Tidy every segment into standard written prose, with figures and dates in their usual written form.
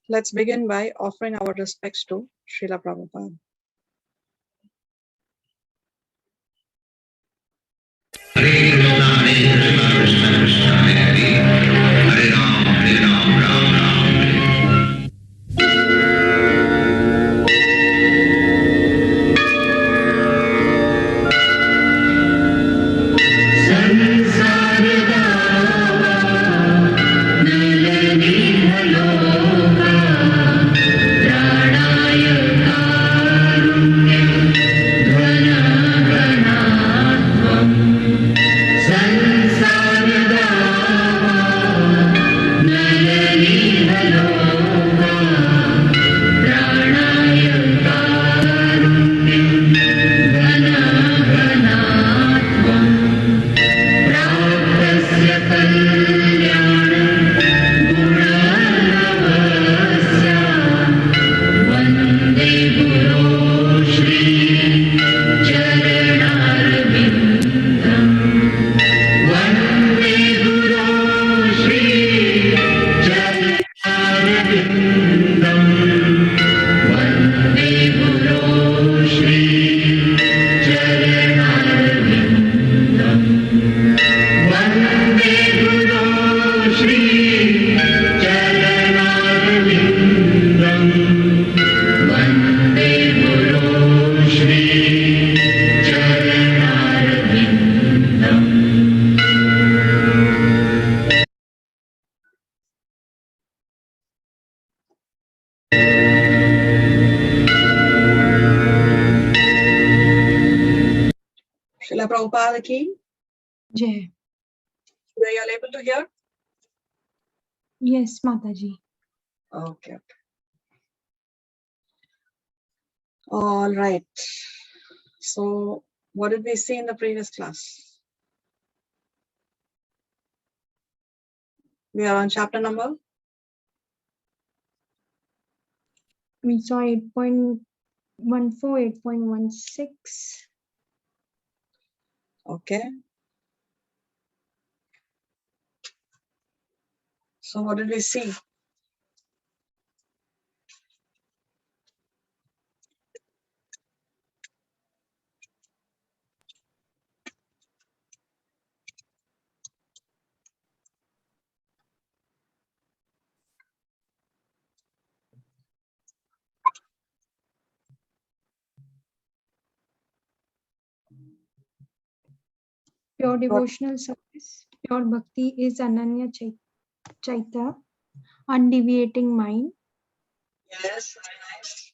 Let's begin by offering our respects to Srila Prabhupada. Hare Krishna, Krishna Krishna, Hare Hare, Hare Ram, Ram Ram, Hare. Srila Prabhupada ki Jai. Are you able to hear? Yes, Mataji. Okay. All right. So, what did we see in the previous class? We are on chapter number? We saw 8.14, 8.16. Okay. So, what did we see? Pure devotional service, pure bhakti is Ananya Chaita, undeviating mind. Yes, very nice.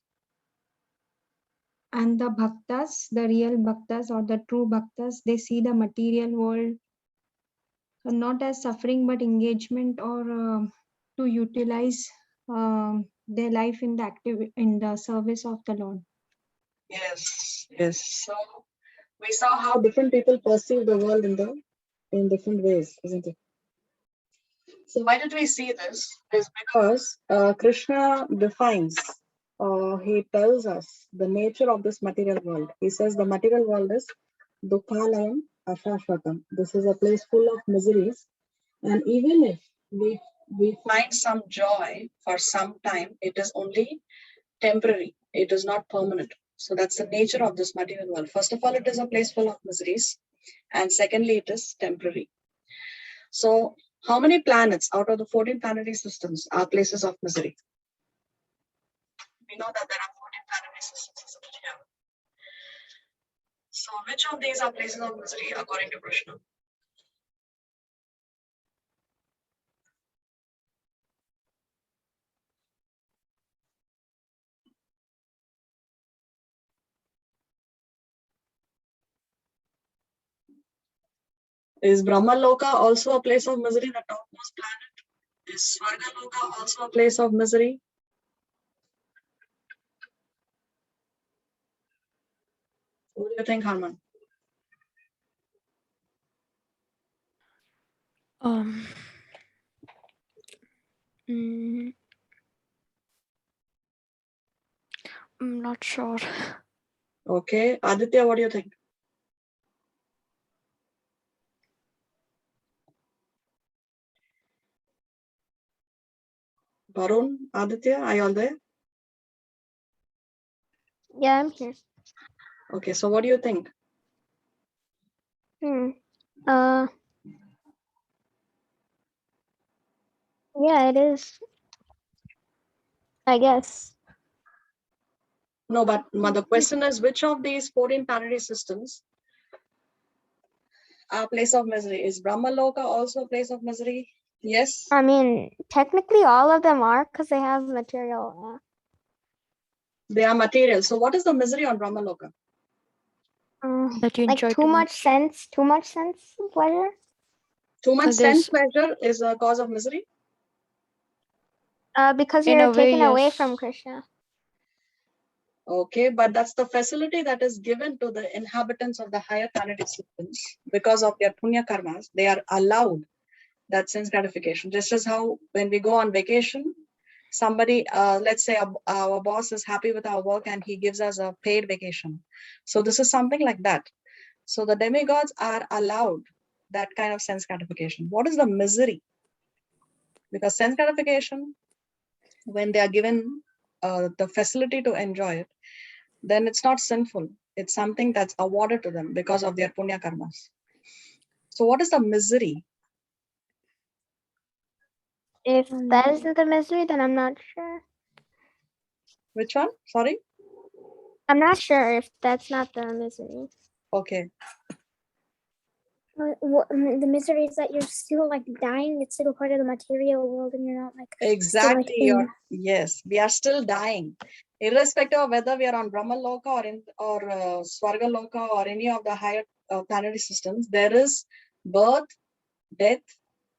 And the bhaktas, the real bhaktas or the true bhaktas, they see the material world not as suffering but engagement or to utilize their life in the service of the Lord. Yes, yes. So we saw how different people perceive the world in different ways, isn't it? So why did we see this? Is because Krishna defines, he tells us the nature of this material world. He says the material world is Dukhalayam Ashashvatam. This is a place full of miseries, and even if we find some joy for some time, it is only temporary. It is not permanent. So that's the nature of this material world. First of all, it is a place full of miseries, and secondly, it is temporary. So how many planets out of the 14 planetary systems are places of misery? We know that there are 14 planetary systems, isn't it here? So which of these are places of misery according to Krishna? Is Brahma Loka also a place of misery, the topmost planet? Is Swarga Loka also a place of misery? What do you think, Harman? I'm not sure. Okay. Aditya, what do you think? Varun, Aditya, are you all there? Yeah, I'm here. Okay, so what do you think? Yeah, it is. I guess. No, but the question is, which of these 14 planetary systems are a place of misery? Is Brahmaloka also a place of misery? Yes. I mean, technically all of them are because they have material. They are material. So what is the misery on Brahmaloka? That you Like enjoy too much sense pleasure. Too much So there's- sense pleasure is a cause of misery. Because In you're a way, taken away yes. from Krishna. Okay, but that's the facility that is given to the inhabitants of the higher planetary systems because of their punya karmas. They are allowed that sense gratification. Just as how when we go on vacation, somebody, let's say our boss is happy with our work and he gives us a paid vacation. So this is something like that. So the demigods are allowed that kind of sense gratification. What is the misery? Because sense gratification, when they are given the facility to enjoy it, then it's not sinful. It's something that's awarded to them because of their punya karmas. So what is the misery? If that isn't the misery, then I'm not sure. Which one? Sorry? I'm not sure if that's not the misery. Okay. The misery is that you're still like dying. It's still part of the material world, and you're not like Exactly. Yes, we are still dying. Irrespective of whether we are on Brahma Loka or Swarga Loka or any of the higher planetary systems, there is birth, death,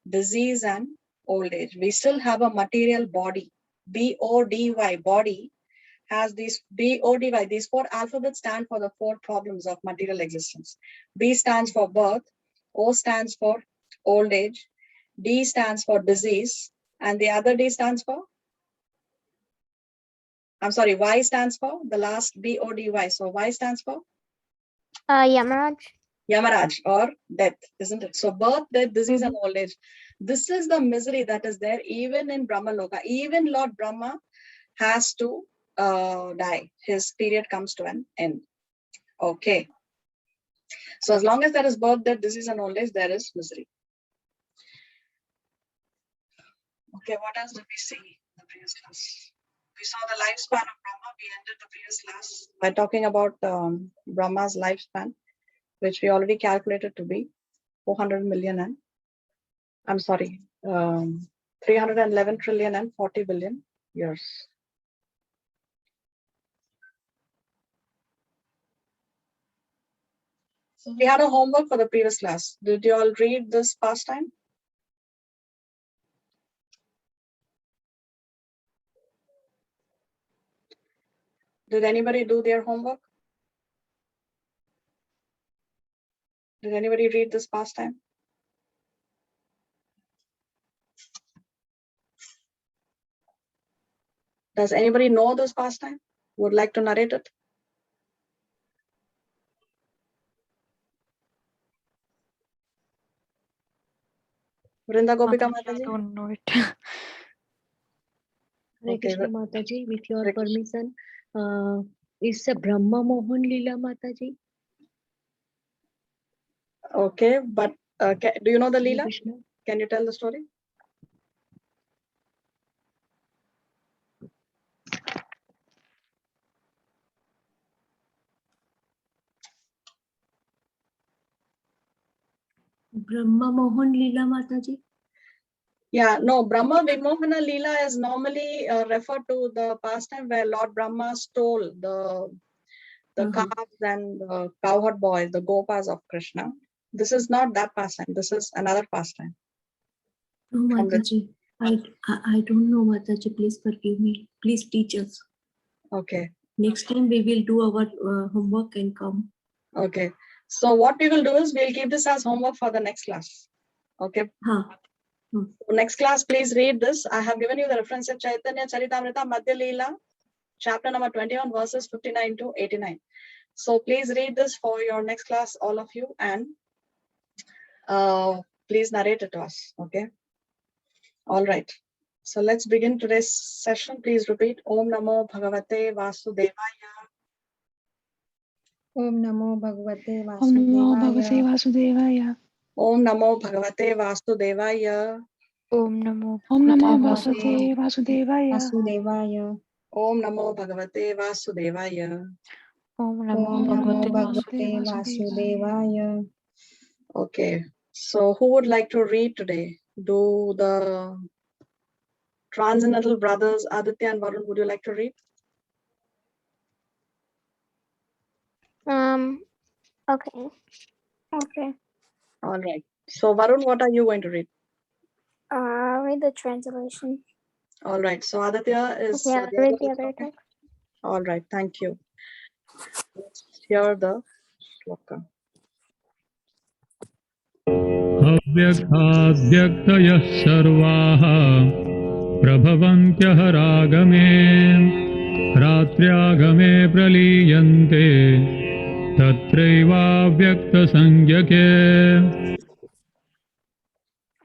disease, and old age. We still have a material body. B-O-D-Y, body, has these B-O-D-Y. These 4 alphabets stand for the 4 problems of material existence. B stands for birth, O stands for old age, D stands for disease, and the other D stands for, I'm sorry, Y stands for the last B-O-D-Y. So Y stands for Yamaraj. Yamaraj or death, isn't it? So birth, death, disease, and old age. This is the misery that is there even in Brahma Loka. Even Lord Brahma has to die. His period comes to an end. Okay. So as long as there is birth, death, disease, and old age, there is misery. Okay, what else did we see in the previous class? We saw the lifespan of Brahma. We ended the previous class by talking about Brahma's lifespan, which we already calculated to be 400 million and, I'm sorry, 311 trillion and 40 billion years. So we had a homework for the previous class. Did you all read this past time? Did anybody do their homework? Did anybody read this past time? Does anybody know this past time? Would like to narrate it? Vrinda Gopika I Mataji? don't know it. Hare Okay, Krishna Mataji, with your Hare Krishna. permission, it's a Brahma Mohan Lila Mataji. Okay, but do you know the Hare Leela? Krishna. Can you tell the story? Brahma Mohan Lila Mataji. Yeah, no, Brahma Vimohana Leela is normally referred to the pastime where Lord Brahma stole the calves and the cowherd boys, the gopas of Krishna. This is not that pastime. This is another pastime. No, From which- Mataji. I don't know, Mataji. Please forgive me. Please teach us. Okay, Next time we will do our homework and come. okay. So what we will do is we'll keep this as homework for the next class. Okay. Ha. So next class, please read this. I have given you the reference of Chaitanya Charitamrita Madhya Leela, chapter number 21, verses 59 to 89. So please read this for your next class, all of you, and please narrate it to us. Okay. All right. So let's begin today's session. Please repeat Om Namo Bhagavate Vasudevaya. Om Namo Bhagavate Om Namo Bhagavate Vasudevaya. Vasudevaya. Om Namo Bhagavate Vasudevaya. Om Namo Om Bhagavate Namo Vasudevaya. Vasudevaya. Om Namo Bhagavate Vasudevaya. Om Om Namo Namo Bhagavate Bhagavate Vasudevaya. Vasudevaya. Okay. So who would like to read today? Do the Transcendental brothers Aditya and Varun, would you like to read? Okay. Okay. All right. So Varun, what are you going to read? Read the translation. All right. So Aditya is Okay, I'll read the other text. All right. Thank you. Let's hear the shloka. अव्यक्ताद्व्यक्तयः सर्वाः प्रभवन्त्यः रागमे रात्र्यागमे प्रलीयन्ते तत्रैवाव्यक्तसंज्ञके.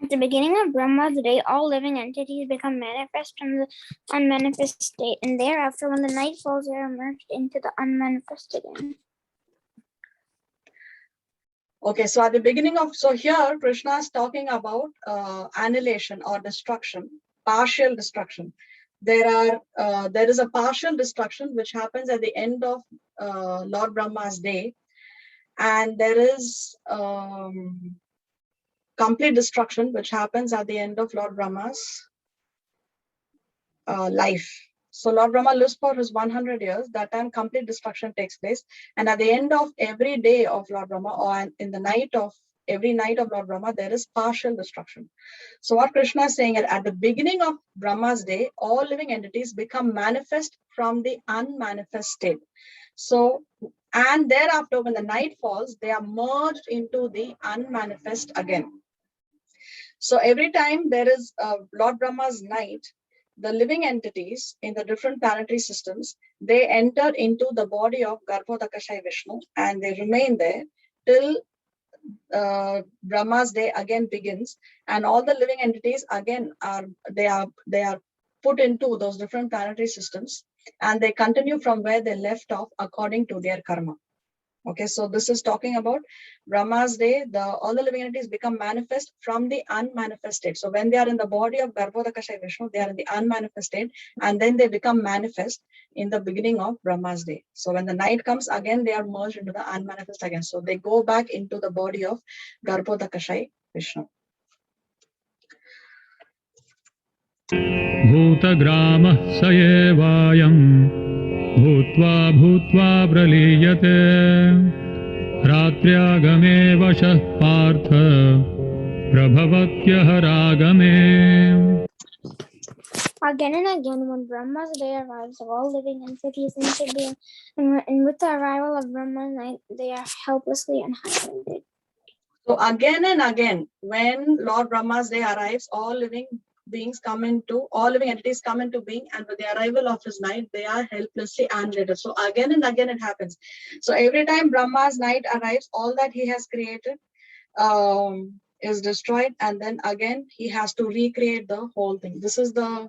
At the beginning of Brahma's day, all living entities become manifest from the unmanifest state, and thereafter, when the night falls, they are merged into the unmanifest again. Okay, so at the beginning of, so here Krishna is talking about annihilation or destruction, partial destruction. There is a partial destruction which happens at the end of Lord Brahma's day, and there is complete destruction which happens at the end of Lord Brahma's life. So Lord Brahma lives for his 100 years. That time complete destruction takes place. And at the end of every day of Lord Brahma, or in the night of every night of Lord Brahma, there is partial destruction. So what Krishna is saying is, at the beginning of Brahma's day, all living entities become manifest from the unmanifest state. So, and thereafter, when the night falls, they are merged into the unmanifest again. So every time there is Lord Brahma's night, the living entities in the different planetary systems, they enter into the body of Garbhodakashayi Vishnu, and they remain there till Brahma's day again begins, and all the living entities again are put into those different planetary systems, and they continue from where they left off according to their karma. Okay, so this is talking about Brahma's day. All the living entities become manifest from the unmanifest state. So when they are in the body of Garbhodakashayi Vishnu, they are in the unmanifest state, and then they become manifest in the beginning of Brahma's day. So when the night comes, again they are merged into the unmanifest again. So they go back into the body of Garbhodakashayi Vishnu. भूतग्रामः स एवायम् भूत्वा भूत्वा प्रलीयते रात्र्यागमे वशः Partha प्रभवत्यः रागमे. Again and again, when Brahma's day arrives, all living entities enter being, and with the arrival of Brahma's night, they are helplessly annihilated. So again and again, when Lord Brahma's day arrives, all living entities come into being, and with the arrival of his night, they are helplessly annihilated. So again and again it happens. So every time Brahma's night arrives, all that he has created is destroyed, and then again he has to recreate the whole thing. This is the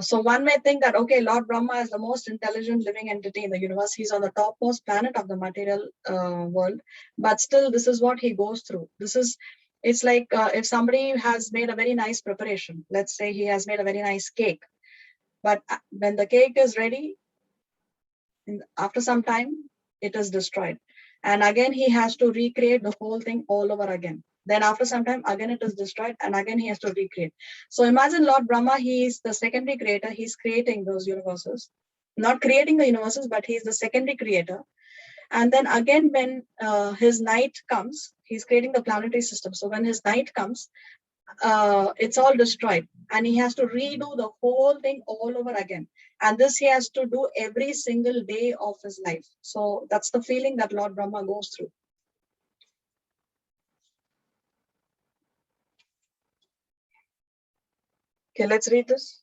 so one may think that, okay, Lord Brahma is the most intelligent living entity in the universe. He's on the topmost planet of the material world, but still this is what he goes through. It's like if somebody has made a very nice preparation, let's say he has made a very nice cake, but when the cake is ready, after some time, it is destroyed. And again, he has to recreate the whole thing all over again. Then after some time, again it is destroyed, and again he has to recreate. So imagine Lord Brahma, he is the secondary creator. He's creating those universes, not creating the universes, but he's the secondary creator. And then again, when his night comes, he's creating the planetary system. So when his night comes, it's all destroyed, and he has to redo the whole thing all over again. And this he has to do every single day of his life. So that's the feeling that Lord Brahma goes through. Okay, let's read this.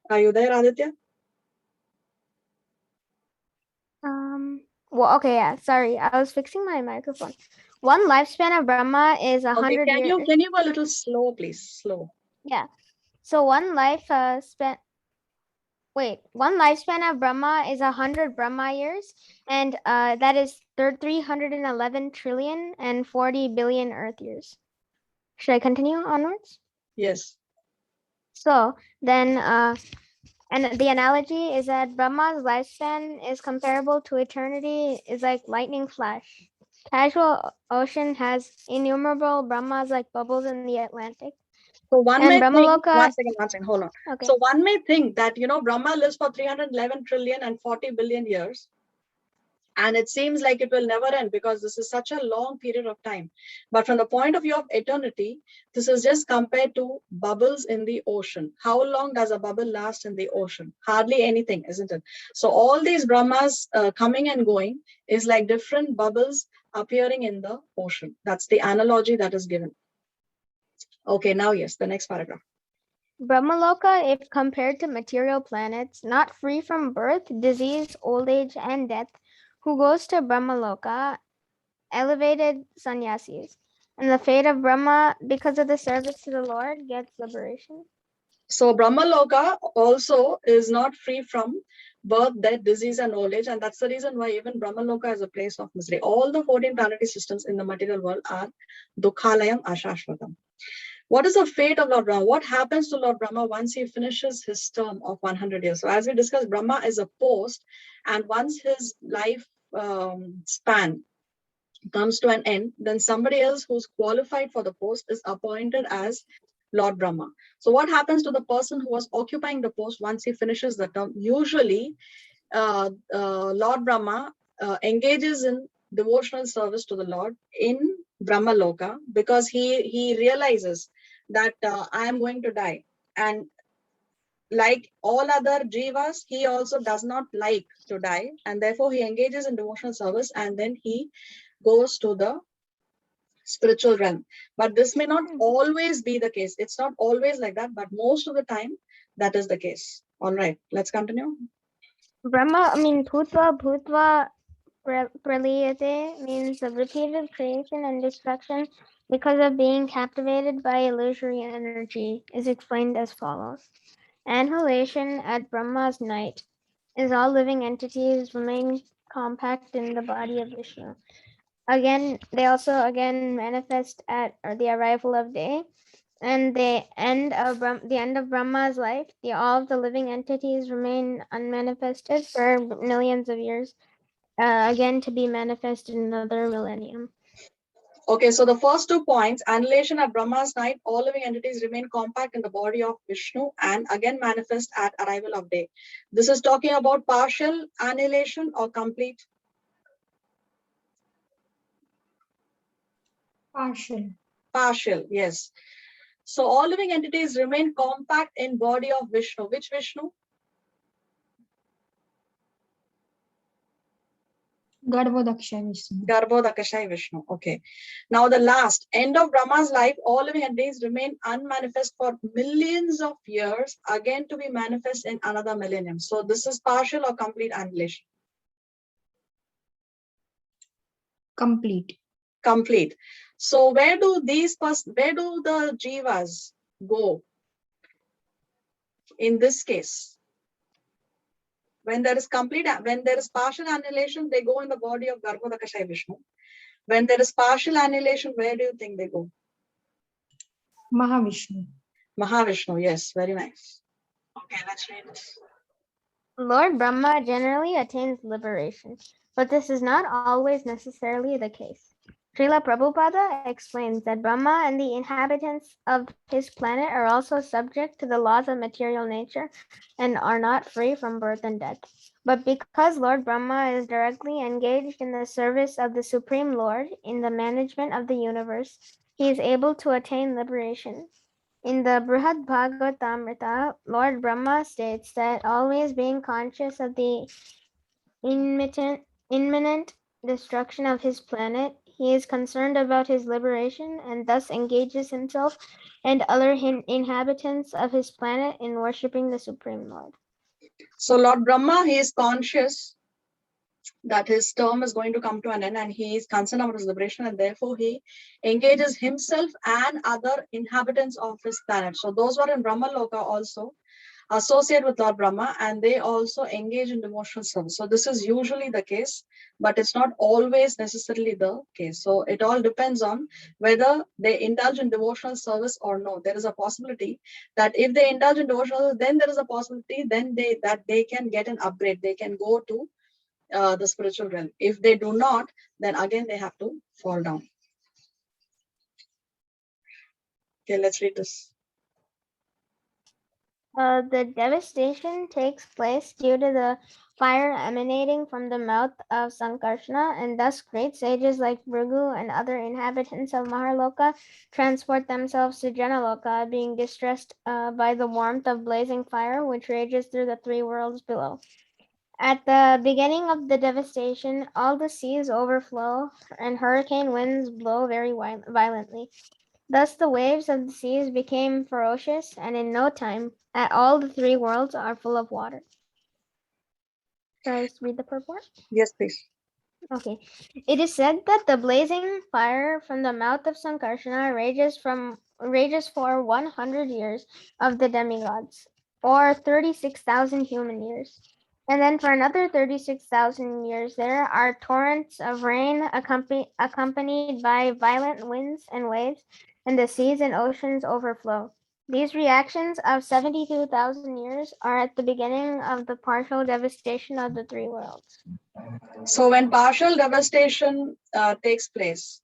Are you there, Aditya? Well, okay, yeah. Sorry, I was fixing my microphone. One lifespan of Brahma is Okay, 100 can years. you go a little slow, please? Slow. Yeah. So one lifespan of Brahma is 100 Brahma years, and that is 311 trillion and 40 billion Earth years. Should I continue onwards? Yes. So then, and the analogy is that Brahma's lifespan is comparable to eternity, is like lightning flash. Casual ocean has innumerable Brahmas like bubbles in the Atlantic. So one And may think, Brahmaloka, one second, hold on. okay. So one may think that, Brahma lives for 311 trillion and 40 billion years. And it seems like it will never end because this is such a long period of time. But from the point of view of eternity, this is just compared to bubbles in the ocean. How long does a bubble last in the ocean? Hardly anything, isn't it? So all these Brahmas coming and going is like different bubbles appearing in the ocean. That's the analogy that is given. Okay, now yes, the next paragraph. Brahmaloka, if compared to material planets, not free from birth, disease, old age, and death, who goes to Brahmaloka, elevated sannyasis. And the fate of Brahma, because of the service to the Lord, gets liberation. So Brahmaloka also is not free from birth, death, disease, and old age. And that's the reason why even Brahmaloka is a place of misery. All the 14 planetary systems in the material world are Dukhalayam Ashashvatam. What is the fate of Lord Brahma? What happens to Lord Brahma once he finishes his term of 100 years? So as we discussed, Brahma is a post, and once his life span comes to an end, then somebody else who's qualified for the post is appointed as Lord Brahma. So what happens to the person who was occupying the post once he finishes the term? Usually, Lord Brahma engages in devotional service to the Lord in Brahmaloka because he realizes that I am going to die. And like all other jivas, he also does not like to die. And therefore, he engages in devotional service and then he goes to the spiritual realm. But this may not always be the case. It's not always like that, but most of the time that is the case. All right, let's continue. Bhutva Praliyate means the repeated creation and destruction because of being captivated by illusory energy is explained as follows. Annihilation at Brahma's night is all living entities remain compact in the body of Vishnu. They also manifest at the arrival of day, and the end of Brahma's life. All of the living entities remain unmanifested for millions of years, again to be manifest in another millennium. Okay, so the first 2 points, annihilation at Brahma's night, all living entities remain compact in the body of Vishnu and again manifest at arrival of day. This is talking about partial annihilation or complete? Partial. Partial, yes. So all living entities remain compact in body of Vishnu. Which Vishnu? Garbhodaksha Vishnu. Garbhodakashai Vishnu. Okay. Now the last, end of Brahma's life, all living entities remain unmanifest for millions of years, again to be manifest in another millennium. So this is partial or complete annihilation? Complete. Complete. So where do the jivas go in this case? When there is partial annihilation, they go in the body of Garbhodakashai Vishnu. When there is partial annihilation, where do you think they go? Mahavishnu. Mahavishnu, yes, very nice. Okay, let's read this. Lord Brahma generally attains liberation, but this is not always necessarily the case. Srila Prabhupada explains that Brahma and the inhabitants of his planet are also subject to the laws of material nature and are not free from birth and death. But because Lord Brahma is directly engaged in the service of the Supreme Lord in the management of the universe, he is able to attain liberation. In the Brihad Bhagavatamrita, Lord Brahma states that always being conscious of the imminent destruction of his planet, he is concerned about his liberation and thus engages himself and other inhabitants of his planet in worshipping the Supreme Lord. So Lord Brahma, he is conscious that his term is going to come to an end and he is concerned about his liberation, and therefore he engages himself and other inhabitants of his planet. So those who are in Brahma Loka also associate with Lord Brahma, and they also engage in devotional service. So this is usually the case, but it's not always necessarily the case. So it all depends on whether they indulge in devotional service or no. There is a possibility that if they indulge in devotional, then there is a possibility then they can get an upgrade. They can go to the spiritual realm. If they do not, then again they have to fall down. Okay, let's read this. The devastation takes place due to the fire emanating from the mouth of Sankarshana, and thus great sages like Bhrigu and other inhabitants of Maharloka transport themselves to Janaloka, being distressed by the warmth of blazing fire which rages through the three worlds below. At the beginning of the devastation, all the seas overflow and hurricane winds blow very violently. Thus the waves of the seas became ferocious, and in no time, all the three worlds are full of water. Shall I read the purport? Yes, please. Okay. It is said that the blazing fire from the mouth of Sankarshana rages for 100 years of the demigods, or 36,000 human years. And then for another 36,000 years, there are torrents of rain accompanied by violent winds and waves, and the seas and oceans overflow. These reactions of 72,000 years are at the beginning of the partial devastation of the three worlds. So when partial devastation takes place,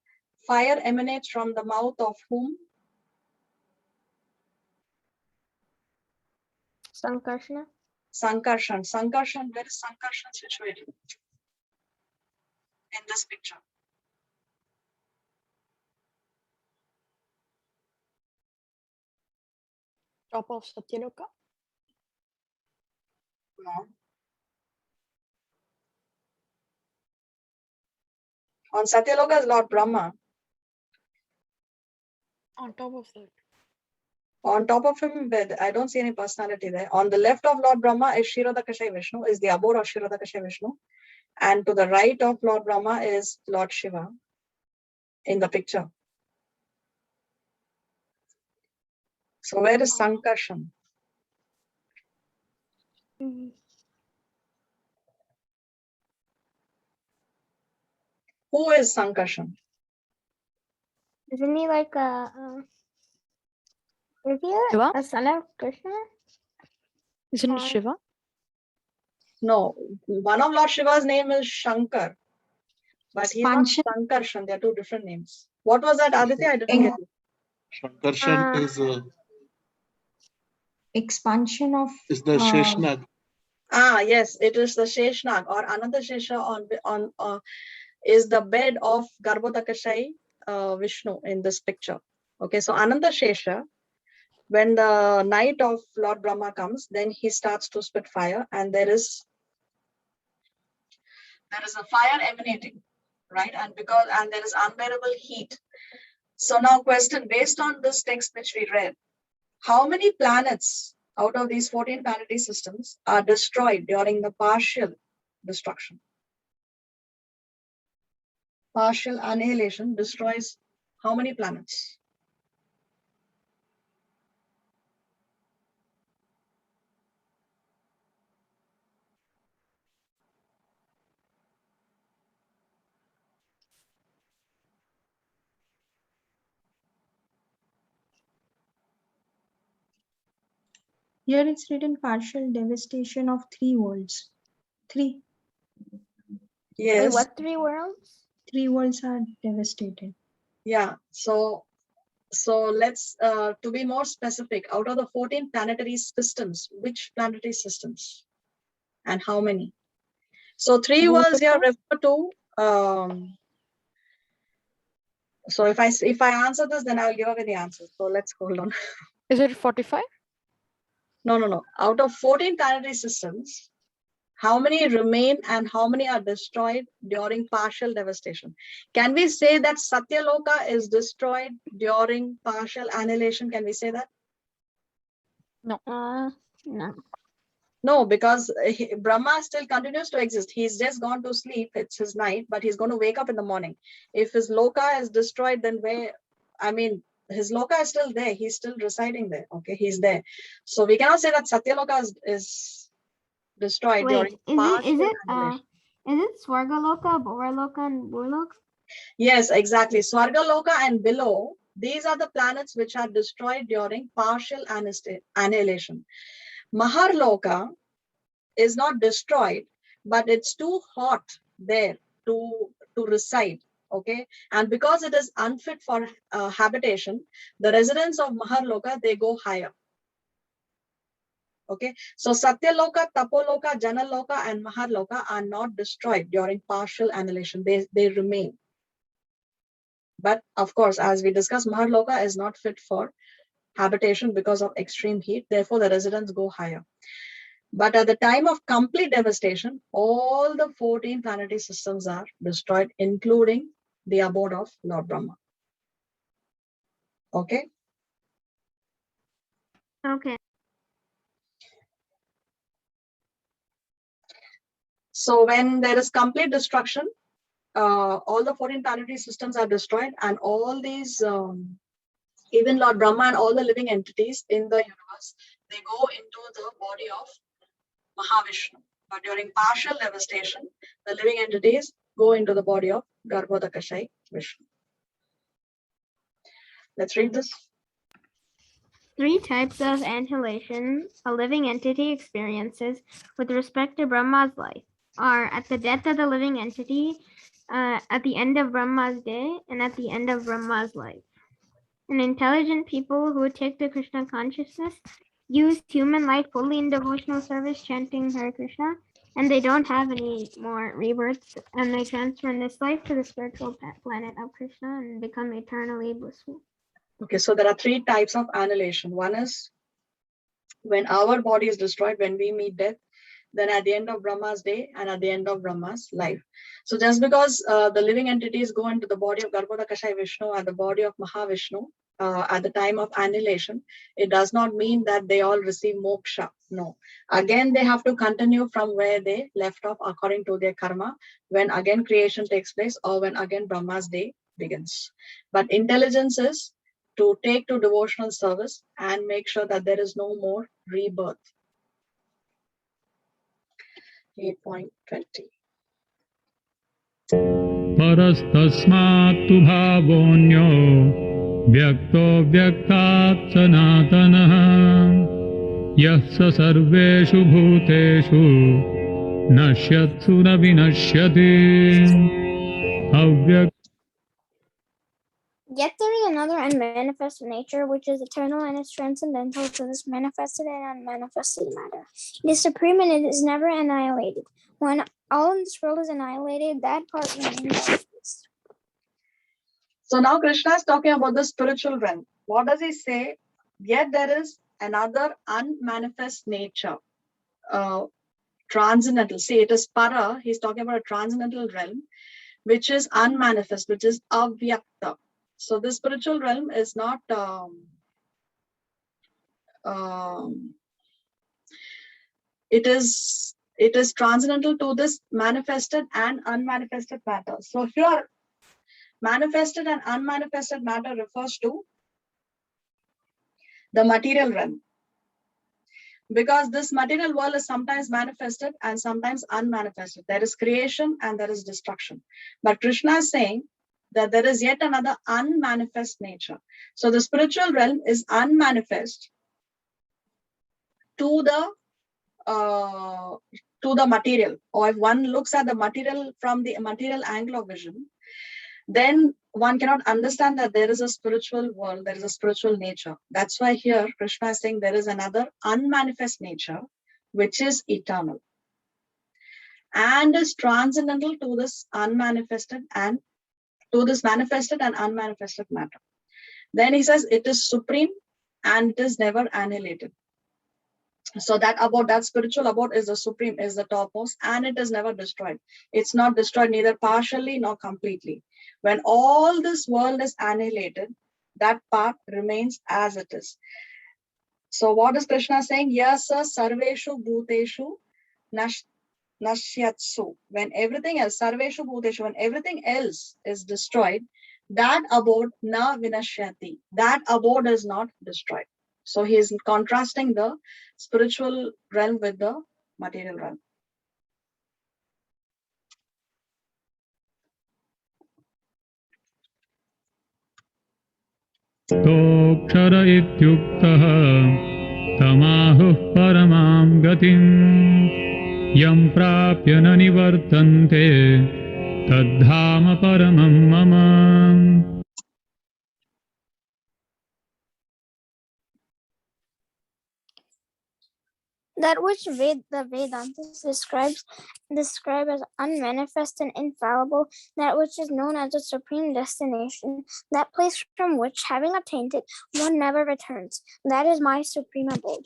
fire emanates from the mouth of whom? Sankarshana. Sankarshan. Sankarshan, where is Sankarshan situated in this picture? Top of Satyaloka? No. On Satyaloka is Lord Brahma. On top of that. On top of him, I don't see any personality there. On the left of Lord Brahma is Kshirodakashayi Vishnu, is the abode of Kshirodakashayi Vishnu. And to the right of Lord Brahma is Lord Shiva in the picture. So where is Sankarshan? Who is Sankarshan? Isn't he like is he Shiva? a son of Krishna? Isn't it Or- Shiva? No, one of Lord Shiva's name is Shankar, but he's not Expansion. Sankarshan. They are two different names. What was that, Aditya? I didn't get it. Sankarshan Expansion of is the Sheshnag. Ah, yes, it is the Sheshnag or Ananda Shesha on is the bed of Garbhodakashayi Vishnu in this picture. Okay, so Ananda Shesha, when the night of Lord Brahma comes, then he starts to spit fire, and there is a fire emanating, right? And there is unbearable heat. So now question, based on this text which we read, how many planets out of these 14 planetary systems are destroyed during the partial destruction? Partial annihilation destroys how many planets? Here it's written partial devastation of 3 worlds. 3. Yes. Wait, what 3 worlds? 3 worlds are devastated. Yeah. So let's to be more specific, out of the 14 planetary systems, which planetary systems and how many? So 3 worlds here refer to so if I answer this, then I'll give away the answer. So let's hold on. Is it 45? No. Out of 14 planetary systems, how many remain and how many are destroyed during partial devastation? Can we say that Satyaloka is destroyed during partial annihilation? Can we say that? No. No, because Brahma still continues to exist. He's just gone to sleep. It's his night, but he's going to wake up in the morning. If his loka is destroyed, then his loka is still there. He's still residing there. Okay, he's there. So we cannot say that Satyaloka is destroyed Wait, during partial annihilation. is it Swargaloka, Bhuraloka, and Burloka? Yes, exactly. Swargaloka and below, these are the planets which are destroyed during partial annihilation. Maharloka is not destroyed, but it's too hot there to reside. Okay, and because it is unfit for habitation, the residents of Maharloka, they go higher. Okay, so Satyaloka, Tapoloka, Janaloka, and Maharloka are not destroyed during partial annihilation. They remain. But of course, as we discussed, Maharloka is not fit for habitation because of extreme heat. Therefore, the residents go higher. But at the time of complete devastation, all the 14 planetary systems are destroyed, including the abode of Lord Brahma. Okay. Okay. So when there is complete destruction, all the 14 planetary systems are destroyed, and all these, even Lord Brahma and all the living entities in the universe, they go into the body of Mahavishnu. But during partial devastation, the living entities go into the body of Garbhodakashai Vishnu. Let's read this. 3 types of annihilation a living entity experiences with respect to Brahma's life are at the death of the living entity, at the end of Brahma's day, and at the end of Brahma's life. And intelligent people who take to Krishna consciousness use human life fully in devotional service, chanting Hare Krishna, and they don't have any more rebirths, and they transfer in this life to the spiritual planet of Krishna and become eternally blissful. Okay, so there are 3 types of annihilation. One is when our body is destroyed, when we meet death, then at the end of Brahma's day and at the end of Brahma's life. So just because the living entities go into the body of Garbhodakashai Vishnu and the body of Mahavishnu at the time of annihilation, it does not mean that they all receive moksha. No. Again, they have to continue from where they left off according to their karma, when again creation takes place or when again Brahma's day begins. But intelligence is to take to devotional service and make sure that there is no more rebirth. 8.20. परस्तस्मात्तु भावोऽन्यो व्यक्तो व्यक्तात् सनातनः यः स सर्वेषु भूतेषु नश्यत्सु न विनश्यति अव्यक्त. Yet there is another unmanifest nature which is eternal and is transcendental to this manifested and unmanifested matter. It is supreme and it is never annihilated. When all in this world is annihilated, that part remains. So now Krishna is talking about the spiritual realm. What does he say? Yet there is another unmanifest nature, transcendental. See, it is para. He's talking about a transcendental realm, which is unmanifest, which is avyakta. So the spiritual realm is not it is transcendental to this manifested and unmanifested matter. So here, manifested and unmanifested matter refers to the material realm, because this material world is sometimes manifested and sometimes unmanifested. There is creation and there is destruction. But Krishna is saying that there is yet another unmanifest nature. So the spiritual realm is unmanifest to the material, or if one looks at the material from the material angle of vision, then one cannot understand that there is a spiritual world, there is a spiritual nature. That's why here Krishna is saying there is another unmanifest nature, which is eternal and is transcendental to this unmanifested and to this manifested and unmanifested matter. Then he says it is supreme and it is never annihilated. So that abode, that spiritual abode is the supreme, is the topmost, and it is never destroyed. It's not destroyed neither partially nor completely. When all this world is annihilated, that part remains as it is. So what is Krishna saying? Yes, sarveshu bhuteshu nashyatsu. When everything else, sarveshu bhuteshu, when everything else is destroyed, that abode na vinashyati. That abode is not destroyed. So he is contrasting the spiritual realm with the material realm. तोक्षर इत्युक्तः तमाहुः परमां गतिं यं प्राप्य न निवर्तन्ते तद्धाम परमं मम. That which the Vedantas describe as unmanifest and infallible, that which is known as a supreme destination, that place from which, having attained it, one never returns. That is my supreme abode.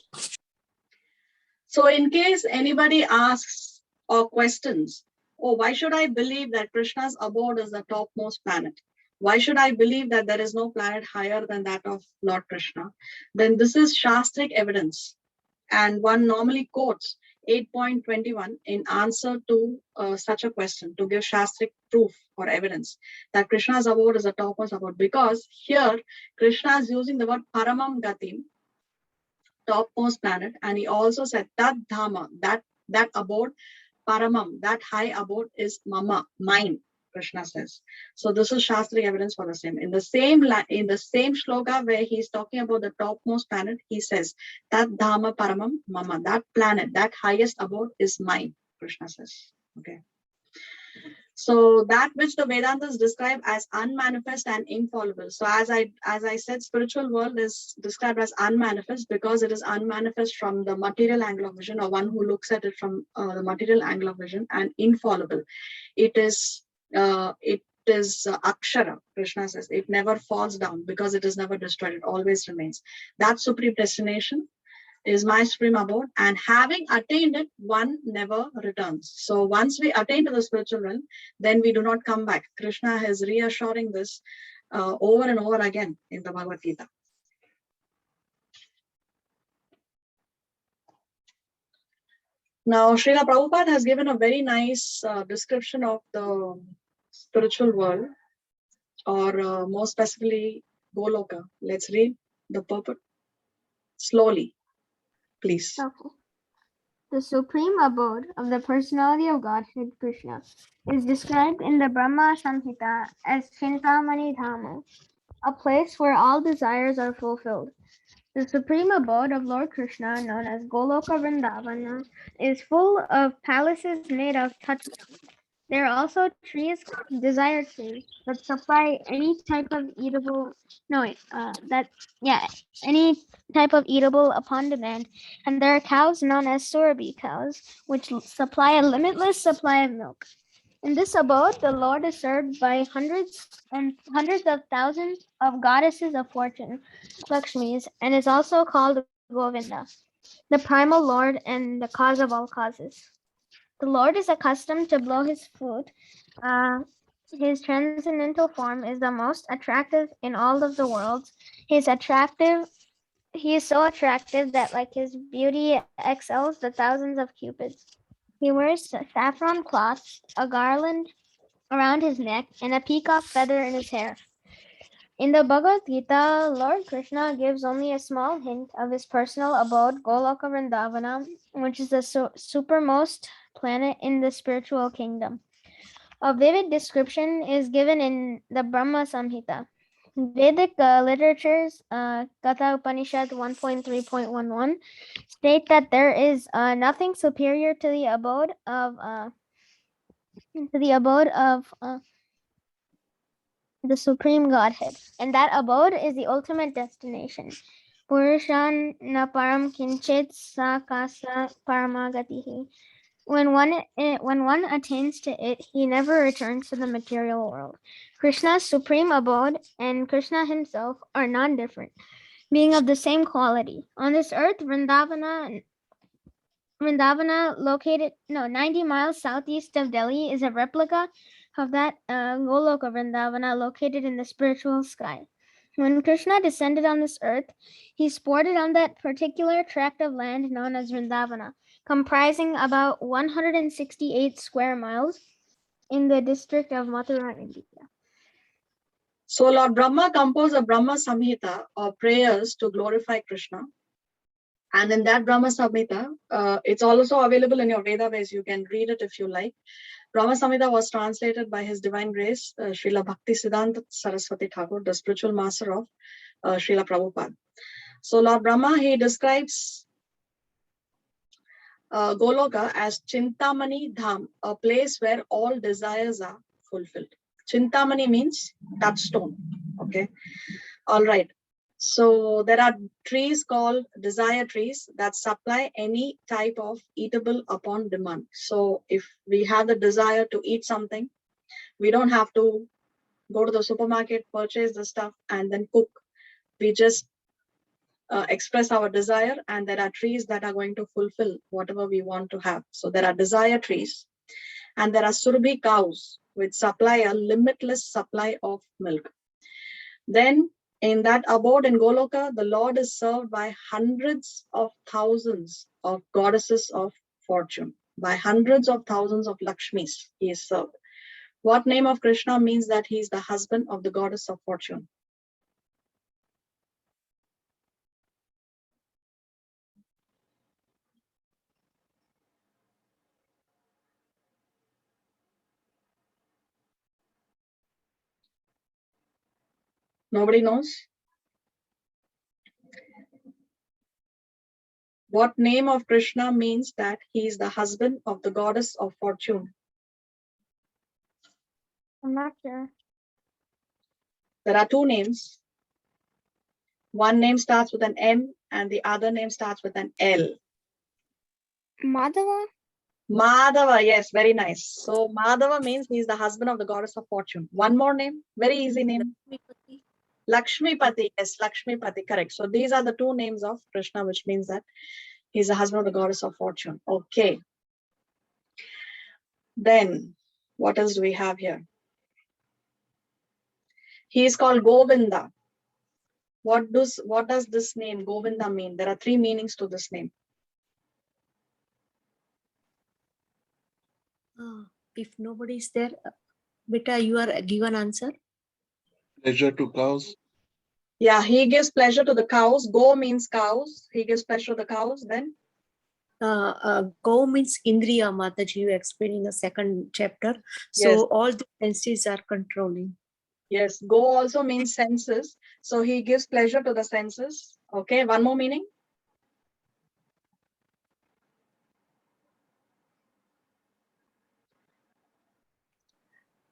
So in case anybody asks or questions, oh, why should I believe that Krishna's abode is the topmost planet? Why should I believe that there is no planet higher than that of Lord Krishna? Then this is Shastric evidence. And one normally quotes 8.21 in answer to such a question, to give Shastric proof or evidence that Krishna's abode is the topmost abode. Because here, Krishna is using the word Paramam Gatim, topmost planet, and he also said that Dhama, that abode, Paramam, that high abode is Mama, mine. Krishna says. So this is Shastric evidence for the same. In the same shloka where he's talking about the topmost planet, he says that Dhama Paramam Mama, that planet, that highest abode is mine. Krishna says. Okay. So that which the Vedantas describe as unmanifest and infallible. So as I said, spiritual world is described as unmanifest because it is unmanifest from the material angle of vision, or one who looks at it from the material angle of vision, and infallible. It is akshara. Krishna says it never falls down because it is never destroyed. It always remains. That supreme destination is my supreme abode, and having attained it, one never returns. So once we attain to the spiritual realm, then we do not come back. Krishna is reassuring this over and over again in the Bhagavad Gita. Now, Srila Prabhupada has given a very nice description of the spiritual world, or more specifically, Goloka. Let's read the purport slowly, please. Okay. The supreme abode of the personality of Godhead Krishna is described in the Brahma Samhita as Chintamani Dhamu, a place where all desires are fulfilled. The supreme abode of Lord Krishna, known as Goloka Vrindavana, is full of palaces made of touchstones. There are also trees, desire trees, that supply any type of eatable, any type of eatable upon demand. And there are cows known as Surabhi cows, which supply a limitless supply of milk. In this abode, the Lord is served by hundreds of thousands of goddesses of fortune, Lakshmis, and is also called Govinda, the primal Lord and the cause of all causes. The Lord is accustomed to blow his flute. His transcendental form is the most attractive in all of the worlds. He is so attractive that, like his beauty, excels the thousands of cupids. He wears saffron cloths, a garland around his neck, and a peacock feather in his hair. In the Bhagavad Gita, Lord Krishna gives only a small hint of his personal abode, Goloka Vrindavana, which is the supermost planet in the spiritual kingdom. A vivid description is given in the Brahma Samhita. Vedic literatures, Katha Upanishad 1.3.11, state that there is nothing superior to the abode of the Supreme Godhead, and that abode is the ultimate destination. Purushan na param kinchit sa kasa paramagatihi. When one attains to it, he never returns to the material world. Krishna's supreme abode and Krishna himself are non-different, being of the same quality. On this earth, Vrindavana, located 90 miles southeast of Delhi, is a replica of that Goloka Vrindavana located in the spiritual sky. When Krishna descended on this earth, he sported on that particular tract of land known as Vrindavana, comprising about 168 square miles in the district of Mathura, India. So Lord Brahma composed a Brahma Samhita or prayers to glorify Krishna. And in that Brahma Samhita, it's also available in your Veda base. You can read it if you like. Brahma Samhita was translated by His Divine Grace, Srila Bhakti Siddhanta Saraswati Thakur, the spiritual master of Srila Prabhupada. So Lord Brahma, he describes Goloka as Chintamani Dham, a place where all desires are fulfilled. Chintamani means touchstone. Okay. All right. So there are trees called desire trees that supply any type of eatable upon demand. So if we have the desire to eat something, we don't have to go to the supermarket, purchase the stuff, and then cook. We just express our desire, and there are trees that are going to fulfill whatever we want to have. So there are desire trees, and there are Surabhi cows which supply a limitless supply of milk. Then in that abode in Goloka, the Lord is served by hundreds of thousands of goddesses of fortune. By hundreds of thousands of Lakshmis, he is served. What name of Krishna means that he is the husband of the goddess of fortune? Nobody knows? What name of Krishna means that he is the husband of the goddess of fortune? I'm not sure. There are two names. One name starts with an M and the other name starts with an L. Madhava? Madhava, yes, very nice. So Madhava means he is the husband of the goddess of fortune. One more name, very easy name. Lakshmipati, yes, Lakshmipati, correct. So these are the two names of Krishna, which means that he's the husband of the goddess of fortune. Okay. Then, what else do we have here? He is called Govinda. What does this name Govinda mean? There are three meanings to this name. If nobody is there, beta, you are given answer. Pleasure to cows. Yeah, he gives pleasure to the cows. Go means cows. He gives pleasure to the cows. Then Go means Indriya, Mataji, you explained in the second chapter. So yes, all the senses are controlling. yes. Go also means senses. So he gives pleasure to the senses. Okay, one more meaning.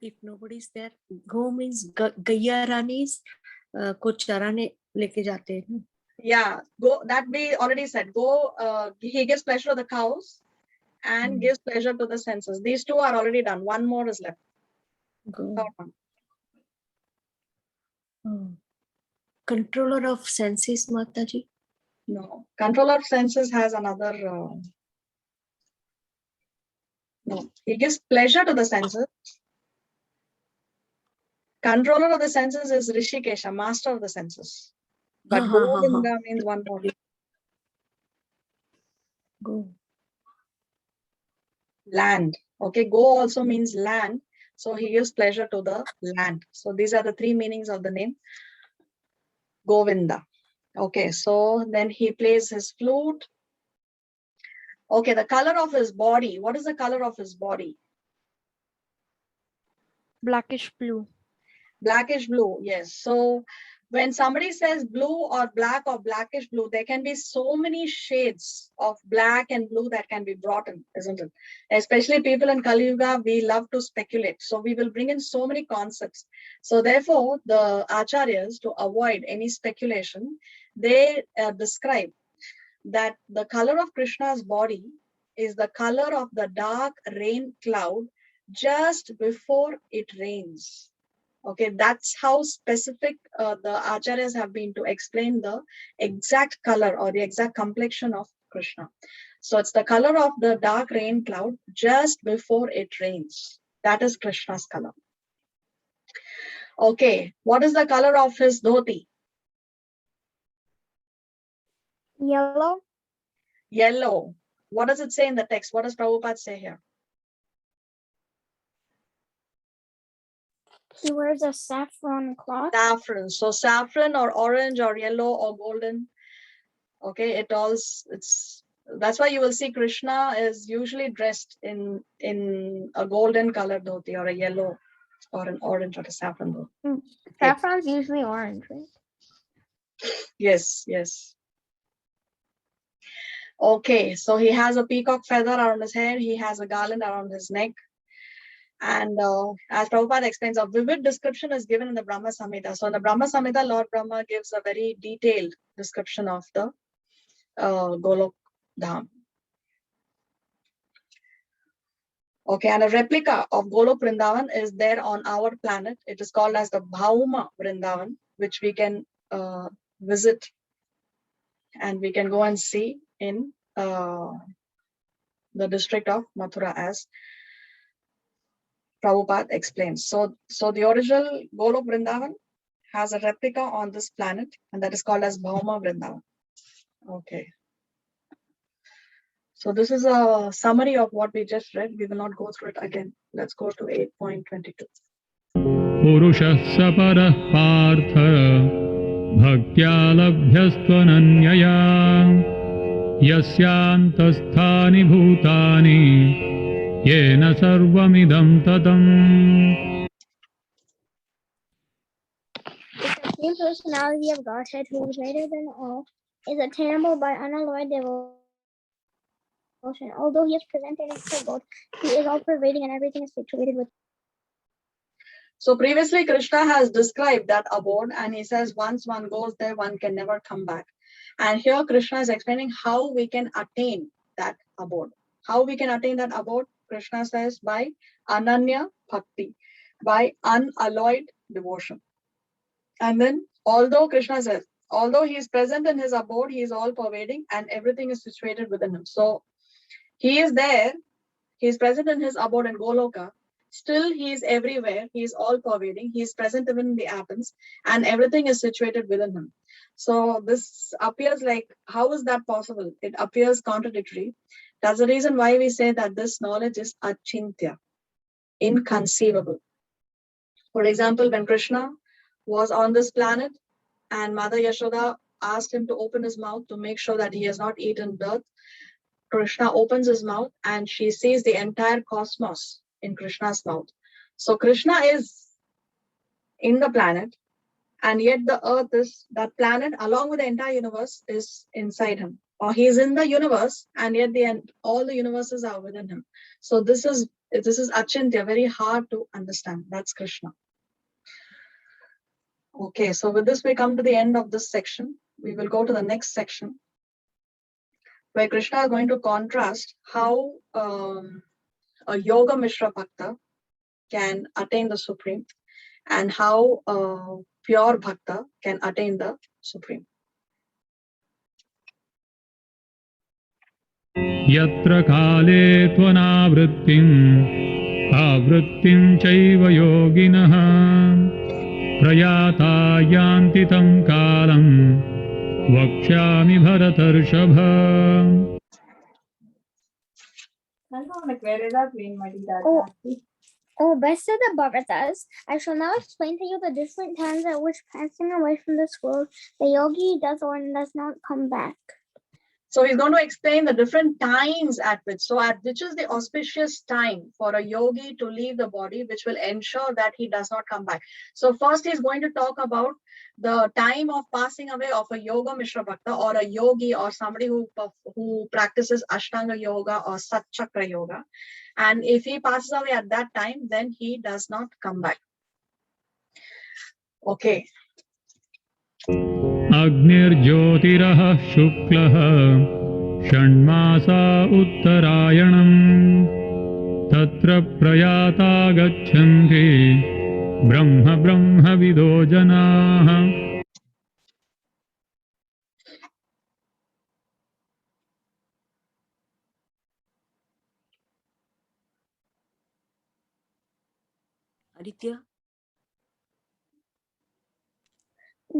If nobody is there, go means Gaya Ranis को चराने लेके जाते हैं. Yeah, go, that we already said. Go, he gives pleasure to the cows and gives pleasure to the senses. These two are already done. One more is left. Go. Third one. Controller of senses, Mataji. No, controller of senses has another. No, he gives pleasure to the senses. Controller of the senses is Rishikesha, master of the senses. But Govinda means one more. Go. Land. Okay, go also means land. So he gives pleasure to the land. So these are the three meanings of the name Govinda. Okay, so then he plays his flute. Okay, the color of his body. What is the color of his body? Blackish blue. Blackish blue, yes. So when somebody says blue or black or blackish blue, there can be so many shades of black and blue that can be brought in, isn't it? Especially people in Kali Yuga, we love to speculate. So we will bring in so many concepts. So therefore, the acharyas, to avoid any speculation, they describe that the color of Krishna's body is the color of the dark rain cloud just before it rains. Okay, that's how specific the acharyas have been to explain the exact color or the exact complexion of Krishna. So it's the color of the dark rain cloud just before it rains. That is Krishna's color. Okay, what is the color of his dhoti? Yellow. Yellow. What does it say in the text? What does Prabhupada say here? He wears a saffron cloth. Saffron. So saffron or orange or yellow or golden. Okay, that's why you will see Krishna is usually dressed in a golden colored dhoti or a yellow or an orange or a saffron dhoti. Saffron's usually orange, right? Yes, yes. Okay, so he has a peacock feather around his hair. He has a garland around his neck. And as Prabhupada explains, a vivid description is given in the Brahma Samhita. So in the Brahma Samhita, Lord Brahma gives a very detailed description of the Golok Dham. Okay, and a replica of Golok Vrindavan is there on our planet. It is called as the Bhauma Vrindavan, which we can visit and we can go and see in the district of Mathura, as Prabhupada explains. So the original Golok Vrindavan has a replica on this planet, and that is called as Bhauma Vrindavan. Okay. So this is a summary of what we just read. We will not go through it again. Let's go to 8.22. Purushah saparah partha bhaktya labhyastvанanyaya yasyantasthani bhutani yena sarvamidam tatam. The Supreme Personality of Godhead, who is greater than all, is attainable by unalloyed devotion. Although he is present in his abode, he is all-pervading and everything is situated with. So previously Krishna has described that abode, and he says once one goes there, one can never come back. And here Krishna is explaining how we can attain that abode. How we can attain that abode, Krishna says, by ananya bhakti, by unalloyed devotion. And then, although Krishna says, although he is present in his abode, he is all-pervading and everything is situated within him. So he is there, he is present in his abode in Goloka, still he is everywhere, he is all-pervading, he is present even in the atoms, and everything is situated within him. So this appears like, how is that possible? It appears contradictory. That's the reason why we say that this knowledge is achintya, inconceivable. For example, when Krishna was on this planet and Mother Yashoda asked him to open his mouth to make sure that he has not eaten dirt, Krishna opens his mouth and she sees the entire cosmos in Krishna's mouth. So Krishna is in the planet, and yet the earth is, that planet along with the entire universe is inside him. Or he is in the universe, and yet all the universes are within him. So this is achintya, very hard to understand. That's Krishna. Okay, so with this we come to the end of this section. We will go to the next section, where Krishna is going to contrast how a Yoga Mishra Bhakta can attain the Supreme, and how a pure Bhakta can attain the Supreme. Yatra kale tvanavrittim avrittim chaiva yoginah prayata yanti tam kalam vakshami bharatarshabha. Oh, best of the Bhagatas, I shall now explain to you the different times at which, passing away from this world, the yogi does or does not come back. So he's going to explain the different times at which is the auspicious time for a yogi to leave the body, which will ensure that he does not come back. So first he's going to talk about the time of passing away of a Yoga Mishra Bhakta, or a yogi, or somebody who practices Ashtanga Yoga or Satchakra Yoga. And if he passes away at that time, then he does not come back. Okay. Agnir Jyotirah Shuklah Shanmasa Uttarayanam Tatra Prayata Gachanti Brahma Brahma Vido Janaha. Aditya?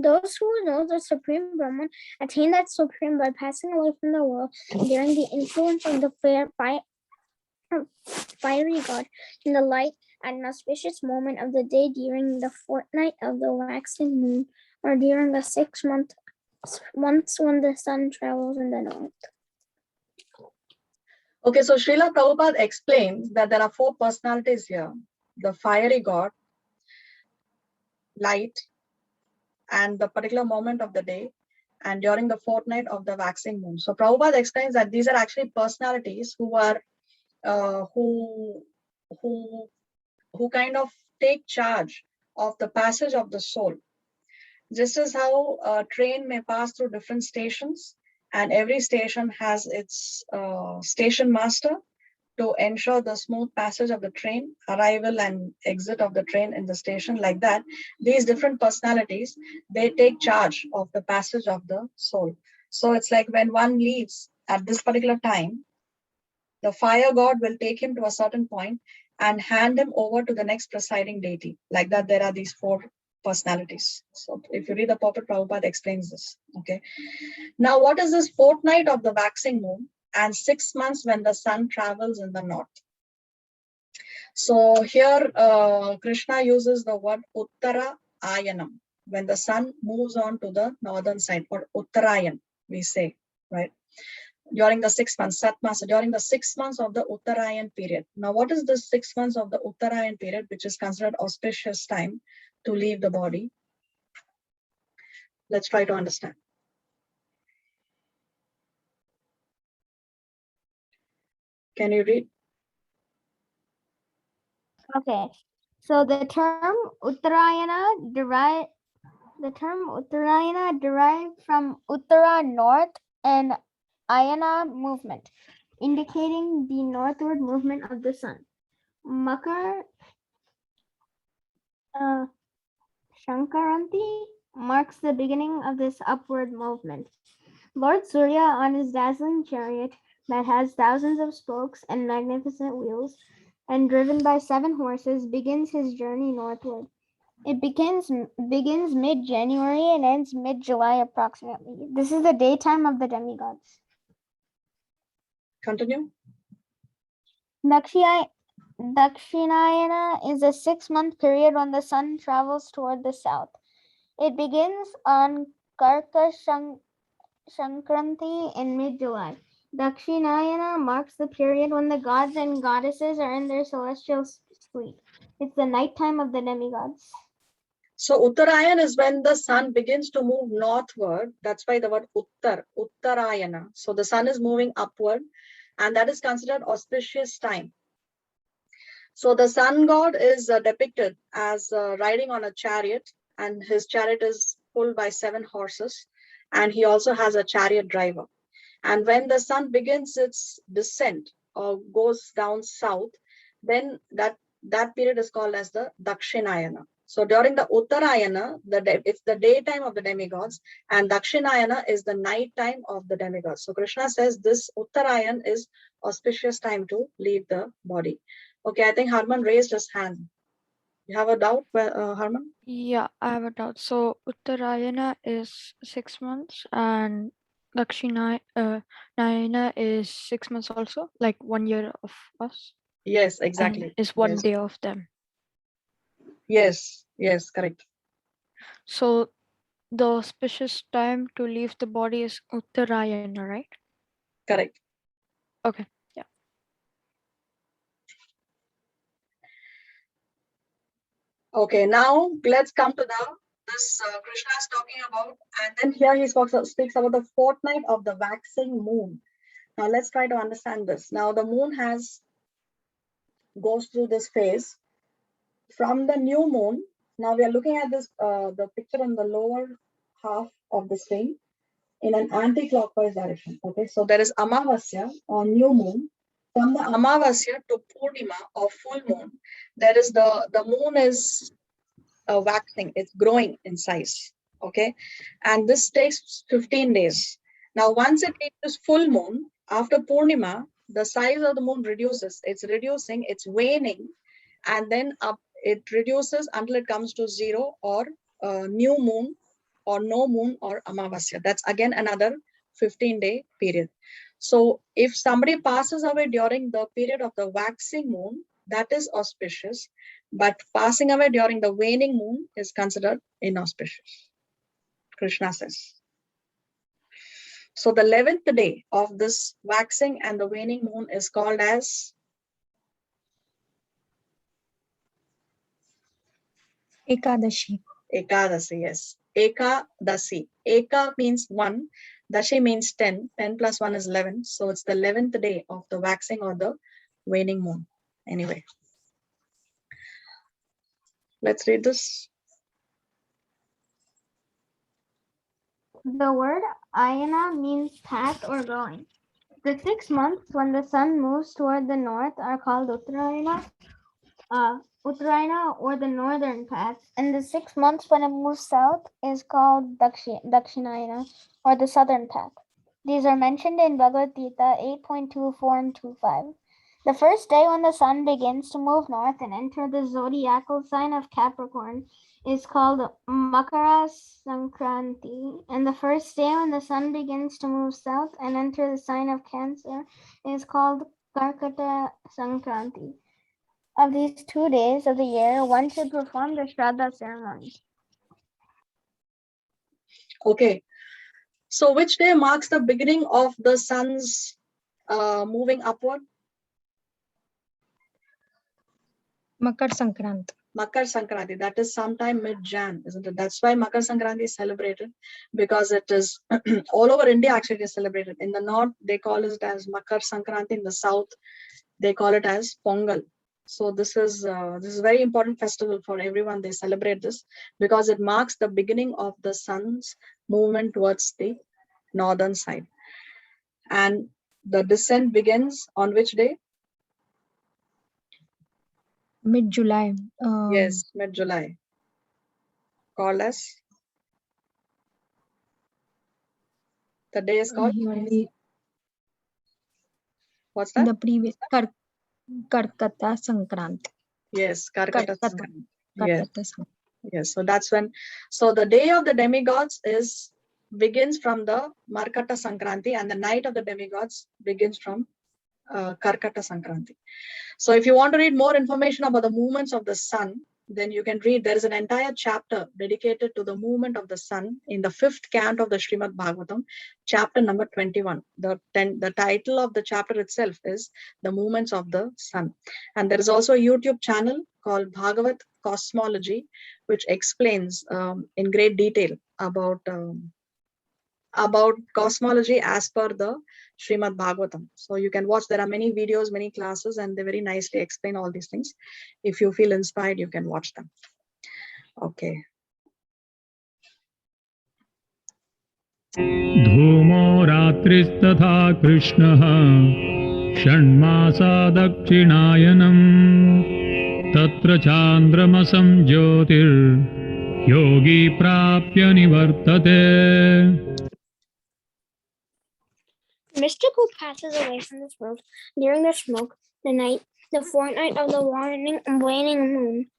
Those who know the Supreme Brahman attain that Supreme by passing away from the world during the influence of the fiery god in the light at an auspicious moment of the day during the fortnight of the waxing moon or during the 6 months when the sun travels in the north. Okay, so Srila Prabhupada explains that there are 4 personalities here: the fiery god, light, and the particular moment of the day, and during the fortnight of the waxing moon. So Prabhupada explains that these are actually personalities who are who kind of take charge of the passage of the soul. Just as how a train may pass through different stations, and every station has its station master to ensure the smooth passage of the train, arrival and exit of the train in the station, like that, these different personalities, they take charge of the passage of the soul. So it's like when one leaves at this particular time, the fire god will take him to a certain point and hand him over to the next presiding deity. Like that, there are these 4 personalities. So if you read the Purport, Prabhupada explains this. Okay. Now, what is this fortnight of the waxing moon and 6 months when the sun travels in the north? So here, Krishna uses the word Uttara Ayanam, when the sun moves on to the northern side, or Uttarayan, we say, right? During the 6 months, Satmasa, during the 6 months of the Uttarayan period. Now, what is the 6 months of the Uttarayan period, which is considered auspicious time to leave the body? Let's try to understand. Can you read? Okay, so the term Uttarayana derived from Uttara north and Ayana movement, indicating the northward movement of the sun. Makar Shankaranti marks the beginning of this upward movement. Lord Surya, on his dazzling chariot that has thousands of spokes and magnificent wheels, and driven by 7 horses, begins his journey northward. It begins mid-January and ends mid-July approximately. This is the daytime of the demigods. Continue. Dakshinayana is a 6-month period when the sun travels toward the south. It begins on Karka Shankranti in mid-July. Dakshinayana marks the period when the gods and goddesses are in their celestial sleep. It's the nighttime of the demigods. So Uttarayan is when the sun begins to move northward. That's why the word Uttarayana. So the sun is moving upward, and that is considered auspicious time. So the sun god is depicted as riding on a chariot, and his chariot is pulled by 7 horses, and he also has a chariot driver. And when the sun begins its descent or goes down south, then that period is called as the Dakshinayana. So during the Uttarayana, it's the daytime of the demigods, and Dakshinayana is the night time of the demigods. So Krishna says this Uttarayan is auspicious time to leave the body. Okay, I think Harman raised his hand. You have a doubt, Harman? Yeah, I have a doubt. So Uttarayana is 6 months and Dakshinayana is 6 months also, like 1 year of us. Yes, exactly. And is 1 Yes. day of them. Yes, correct. So the auspicious time to leave the body is Uttarayana, right? Correct. Okay. Yeah. Okay, now let's come to this Krishna is talking about, and then here he speaks about the fortnight of the waxing moon. Now let's try to understand this. Now the moon goes through this phase from the new moon. Now we are looking at this the picture in the lower half of the screen in an anti-clockwise direction. Okay, so there is Amavasya or new moon. From the Amavasya to Purnima or full moon, there is the moon is waxing, it's growing in size. Okay, and this takes 15 days. Now, once it reaches full moon, after Purnima, the size of the moon reduces. It's reducing, it's waning, and then it reduces until it comes to 0 or new moon or no moon or Amavasya. That's again another 15-day period. So if somebody passes away during the period of the waxing moon, that is auspicious, but passing away during the waning moon is considered inauspicious. Krishna says. So the 11th day of this waxing and the waning moon is called as Ekadashi. Ekadasi, yes. Ekadasi. Eka means 1. Dashi means 10. 10 plus 1 is 11. So it's the 11th day of the waxing or the waning moon. Anyway. Let's read this. The word ayana means path or going. The 6 months when the sun moves toward the north are called Uttarayana, or the northern path, and the 6 months when it moves south is called Dakshinayana, or the southern path. These are mentioned in Bhagavad Gita 8.24 and 25. The first day when the sun begins to move north and enter the zodiacal sign of Capricorn is called Makara Sankranti, and the first day when the sun begins to move south and enter the sign of Cancer is called Karkata Sankranti. Of these 2 days of the year, one should perform the Shraddha ceremony. Okay. So which day marks the beginning of the sun's moving upward? Makar Sankrant. Makar Sankranti, that is sometime mid-Jan, isn't it? That's why Makar Sankranti is celebrated, because it is all over India actually it is celebrated. In the north, they call it as Makar Sankranti. In the south, they call it as Pongal. So this is a very important festival for everyone. They celebrate this because it marks the beginning of the sun's movement towards the northern side. And the descent begins on which day? Mid-July. Yes, mid-July. Called as? The day is called? What's that? The previous Karkata Sankrant. Yes, Karkata Sankranti. Yes. Karkata Sankrant. Yes, so that's when, so the day of the demigods begins from the Markata Sankranti, and the night of the demigods begins from Karkata Sankranti. So if you want to read more information about the movements of the sun, then you can read, there is an entire chapter dedicated to the movement of the sun in the 5th canto of the Srimad Bhagavatam, chapter number 21. The title of the chapter itself is The Movements of the Sun. And there is also a YouTube channel called Bhagawad Cosmology, which explains in great detail about cosmology as per the Srimad Bhagavatam. So you can watch, there are many videos, many classes, and they very nicely explain all these things. If you feel inspired, you can watch them. Okay. धूमो रात्रिस्तथा कृष्णः षण्मासा दक्षिणायनम् तत्र चान्द्रमसं ज्योतिर्योगी प्राप्य निवर्तते. Mystic who passes away from this world during the smoke, the night, the fortnight of the waning and waning moon,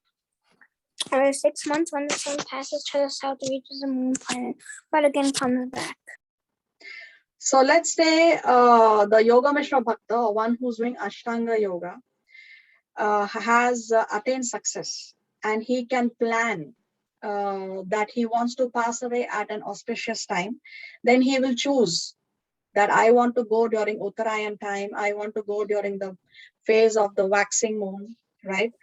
or 6 months when the sun passes to the south, reaches the moon planet, but again comes back. So let's say the Yoga Mishra Bhakta, or one who's doing Ashtanga Yoga, has attained success, and he can plan that he wants to pass away at an auspicious time. Then he will choose that I want to go during Uttarayan time, I want to go during the phase of the waxing moon, right?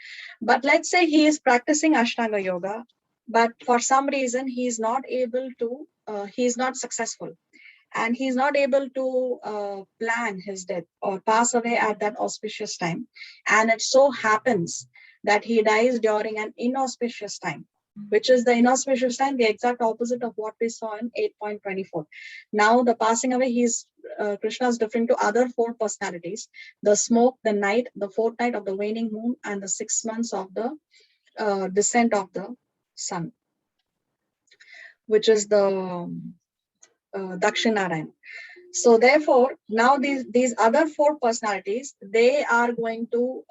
But let's say he is practicing Ashtanga Yoga, but for some reason he is not able to, he is not successful, and he's not able to plan his death or pass away at that auspicious time. And it so happens that he dies during an inauspicious time. Which is the inauspicious time, the exact opposite of what we saw in 8.24. Now the passing away, Krishna is different to other 4 personalities: the smoke, the night, the fortnight of the waning moon, and the 6 months of the descent of the sun, which is the Dakshinarayan. So therefore, now these other 4 personalities, they are going to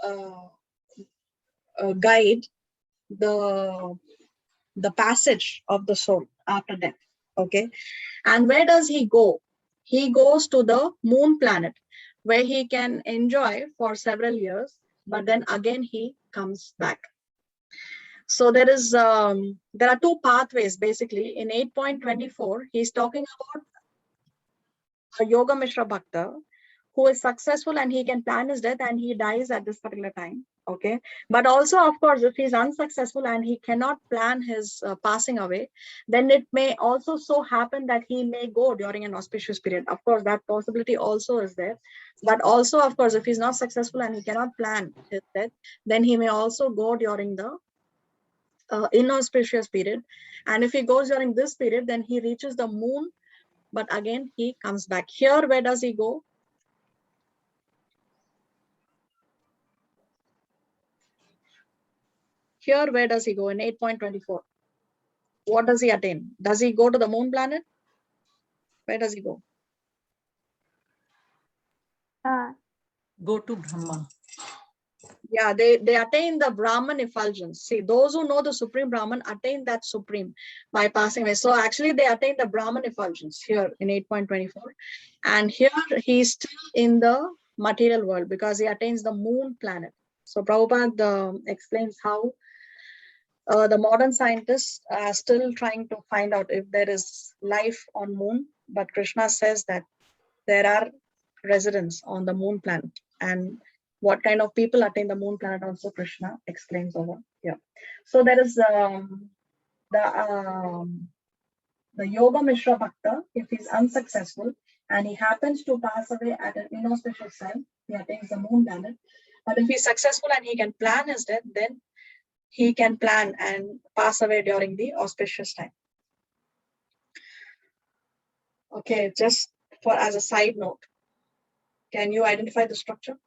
guide the the passage of the soul after death. Okay. And where does he go? He goes to the moon planet, where he can enjoy for several years, but then again he comes back. So there are two pathways basically. In 8.24, he's talking about a Yoga Mishra Bhakta who is successful and he can plan his death and he dies at this particular time. Okay. But also, of course, if he's unsuccessful and he cannot plan his passing away, then it may also so happen that he may go during an auspicious period. Of course, that possibility also is there. But also, of course, if he's not successful and he cannot plan his death, then he may also go during the inauspicious period. And if he goes during this period, then he reaches the moon, but again, he comes back. Here, where does he go? Here, where does he go in 8.24? What does he attain? Does he go to the moon planet? Where does he go? Go to Brahma. Yeah, they attain the Brahman effulgence. See, those who know the Supreme Brahman attain that Supreme by passing away. So actually, they attain the Brahman effulgence here in 8.24. And here he's still in the material world because he attains the moon planet. So Prabhupada explains how the modern scientists are still trying to find out if there is life on moon, but Krishna says that there are residents on the moon planet, and what kind of people attain the moon planet also Krishna explains over here. So there is the Yoga Mishra Bhakta. If he's unsuccessful and he happens to pass away at an inauspicious time, he attains the moon planet. But if he's successful and he can plan his death, then he can plan and pass away during the auspicious time. Okay, just for as a side note, can you identify the structure?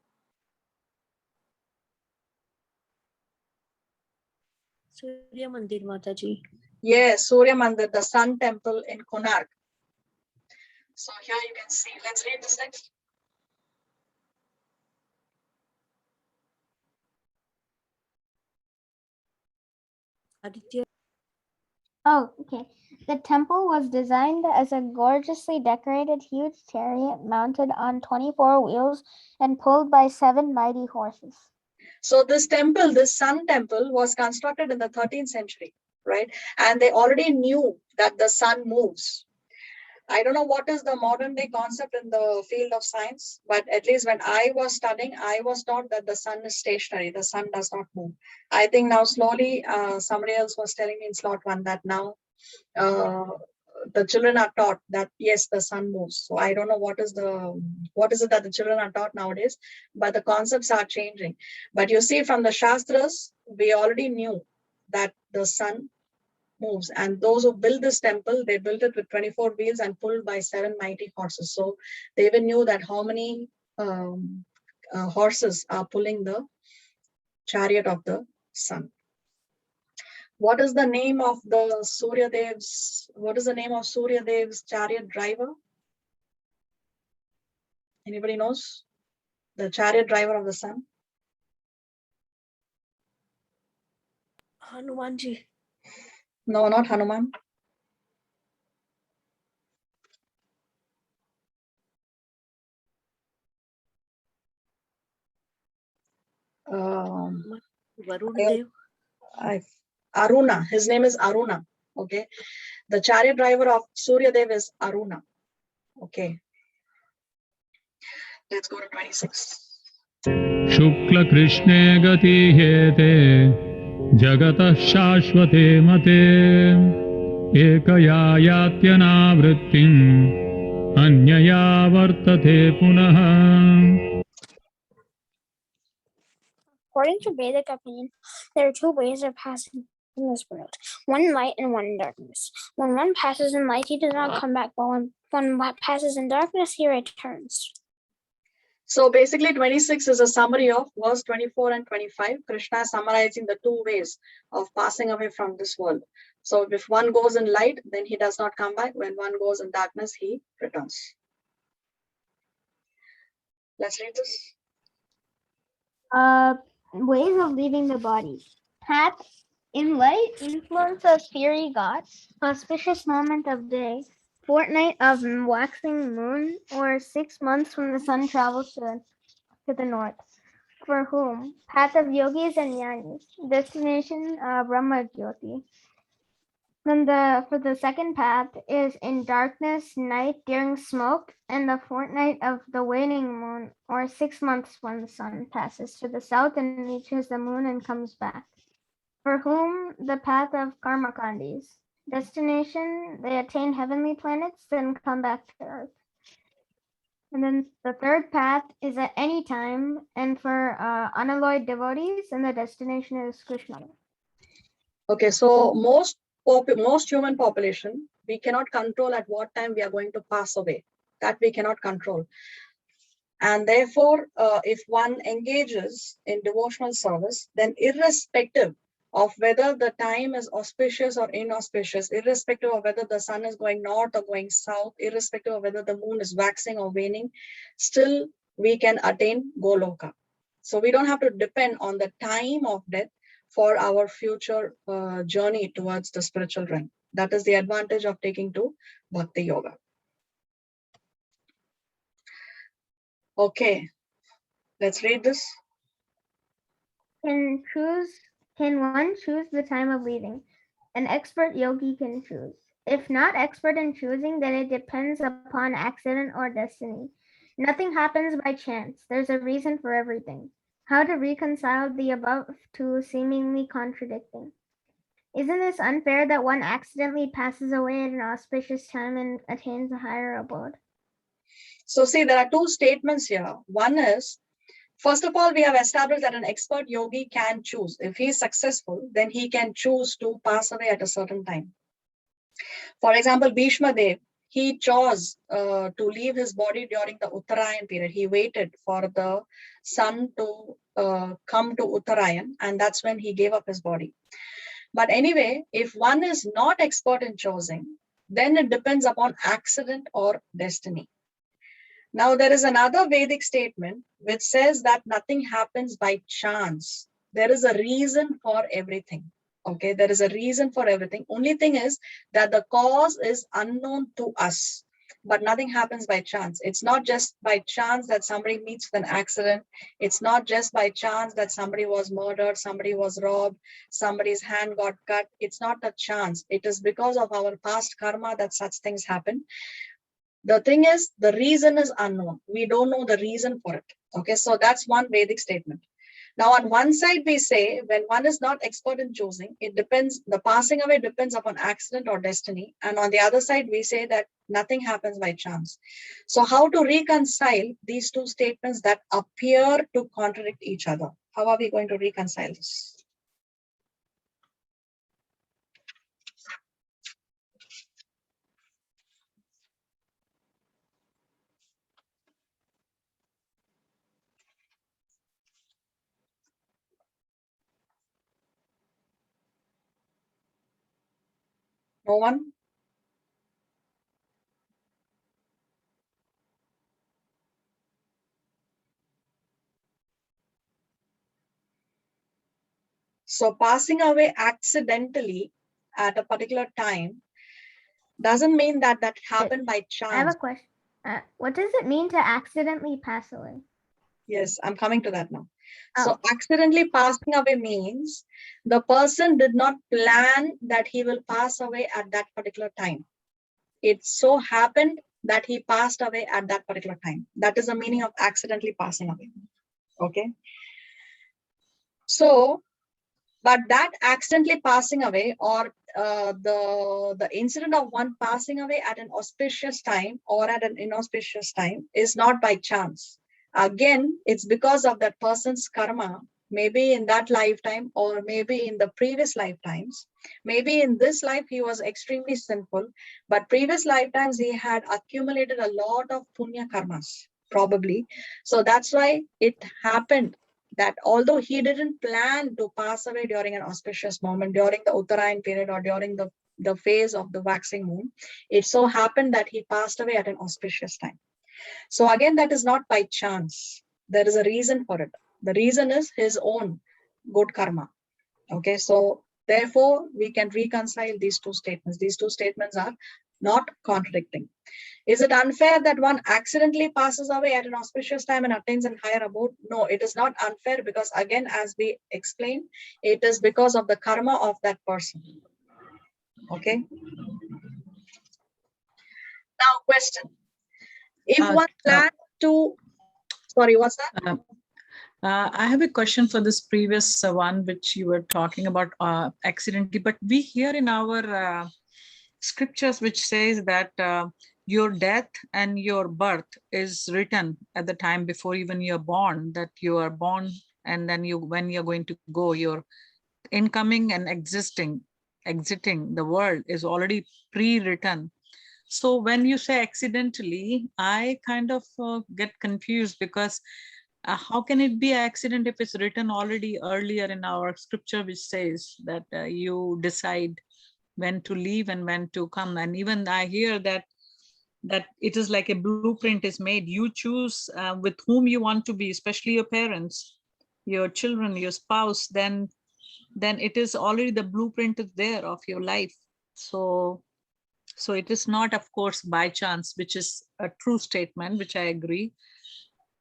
Surya Mandir Mataji. Yes, Surya Mandir, the sun temple in Konark. So here you can see, let's read this next. Aditya. Oh, okay. The temple was designed as a gorgeously decorated huge chariot mounted on 24 wheels and pulled by 7 mighty horses. So this temple, this sun temple, was constructed in the 13th century, right? And they already knew that the sun moves. I don't know what is the modern day concept in the field of science, but at least when I was studying, I was taught that the sun is stationary, the sun does not move. I think now slowly somebody else was telling me in slot one that now the children are taught that yes, the sun moves. So I don't know what is it that the children are taught nowadays, but the concepts are changing. But you see, from the Shastras, we already knew that the sun moves, and those who built this temple, they built it with 24 wheels and pulled by 7 mighty horses. So they even knew that how many horses are pulling the chariot of the sun. What is the name of the Surya Dev's chariot driver? Anybody knows? The chariot driver of the sun? Hanumanji. No, not Hanuman. Varun Dev. Aruna. His name is Aruna. Okay. The chariot driver of Surya Dev is Aruna. Okay. Let's go to 26. Shukla Krishne gati hete Jagatah shashvate mate Ekaya yatyana vrittim Anyaya vartate punaha. According to Vedic opinion, there are 2 ways of passing in this world, one in light and one in darkness. When one passes in light, he does not come back, but when one passes in darkness, he returns. So basically 26 is a summary of verse 24 and 25. Krishna is summarizing the 2 ways of passing away from this world. So if one goes in light, then he does not come back. When one goes in darkness, he returns. Let's read this. Ways of leaving the body. Path In light, influence of fiery gods, auspicious moment of day, fortnight of waxing moon, or 6 months when the sun travels to the north. For whom? Path of yogis and jnanis, destination Brahma Jyoti. Then for the second path is in darkness, night during smoke, and the fortnight of the waning moon, or 6 months when the sun passes to the south and reaches the moon and comes back. For whom the path of Karmakandis. Destination, they attain heavenly planets, then come back to Earth. And then the third path is at any time, and for unalloyed devotees, and the destination is Krishna. Okay, so most human population, we cannot control at what time we are going to pass away. That we cannot control. And therefore, if one engages in devotional service, then irrespective of whether the time is auspicious or inauspicious, irrespective of whether the sun is going north or going south, irrespective of whether the moon is waxing or waning, still we can attain Goloka. So we don't have to depend on the time of death for our future journey towards the spiritual realm. That is the advantage of taking to Bhakti Yoga. Okay, let's read this. Can one choose the time of leaving? An expert yogi can choose. If not expert in choosing, then it depends upon accident or destiny. Nothing happens by chance. There's a reason for everything. How to reconcile the above two seemingly contradicting? Isn't this unfair that one accidentally passes away at an auspicious time and attains a higher abode? So see, there are two statements here. One is, first of all, we have established that an expert yogi can choose. If he is successful, then he can choose to pass away at a certain time. For example, Bhishma Dev, he chose to leave his body during the Uttarayan period. He waited for the sun to come to Uttarayan, and that's when he gave up his body. But anyway, if one is not expert in choosing, then it depends upon accident or destiny. Now, there is another Vedic statement which says that nothing happens by chance. There is a reason for everything. Okay, there is a reason for everything. Only thing is that the cause is unknown to us, but nothing happens by chance. It's not just by chance that somebody meets with an accident. It's not just by chance that somebody was murdered, somebody was robbed, somebody's hand got cut. It's not a chance. It is because of our past karma that such things happen. The thing is, the reason is unknown. We don't know the reason for it. Okay, so that's one Vedic statement. Now, on one side, we say when one is not expert in choosing, it depends, the passing away depends upon accident or destiny. And on the other side, we say that nothing happens by chance. So how to reconcile these two statements that appear to contradict each other? How are we going to reconcile this? No one? So passing away accidentally at a particular time doesn't mean that that happened by chance. I have a question. What does it mean to accidentally pass away? Yes, I'm coming to that now. So accidentally passing away means the person did not plan that he will pass away at that particular time. It so happened that he passed away at that particular time. That is the meaning of accidentally passing away. Okay. So, but that accidentally passing away or the incident of one passing away at an auspicious time or at an inauspicious time is not by chance. Again, it's because of that person's karma, maybe in that lifetime or maybe in the previous lifetimes. Maybe in this life, he was extremely sinful, but previous lifetimes, he had accumulated a lot of punya karmas, probably. So that's why it happened that although he didn't plan to pass away during an auspicious moment, during the Uttarayan period or during the phase of the waxing moon, it so happened that he passed away at an auspicious time. So again, that is not by chance. There is a reason for it. The reason is his own good karma. Okay, so Therefore, we can reconcile these two statements. These two statements are not contradicting. Is it unfair that one accidentally passes away at an auspicious time and attains a higher abode? No, it is not unfair, because again, as we explained, it is because of the karma of that person. Okay. Now, question. If one plans to, sorry, what's that? I have a question for this previous one, which you were talking about accidentally, but we hear in our scriptures which says that your death and your birth is written at the time before even you're born, that you are born, and then when you're going to go, your incoming and exiting the world is already pre-written. So when you say accidentally, I kind of get confused, because how can it be an accident if it's written already earlier in our scripture, which says that you decide when to leave and when to come. And even I hear that it is like a blueprint is made. You choose with whom you want to be, especially your parents, your children, your spouse, then it is already, the blueprint is there of your life. So it is not, of course, by chance, which is a true statement, which I agree.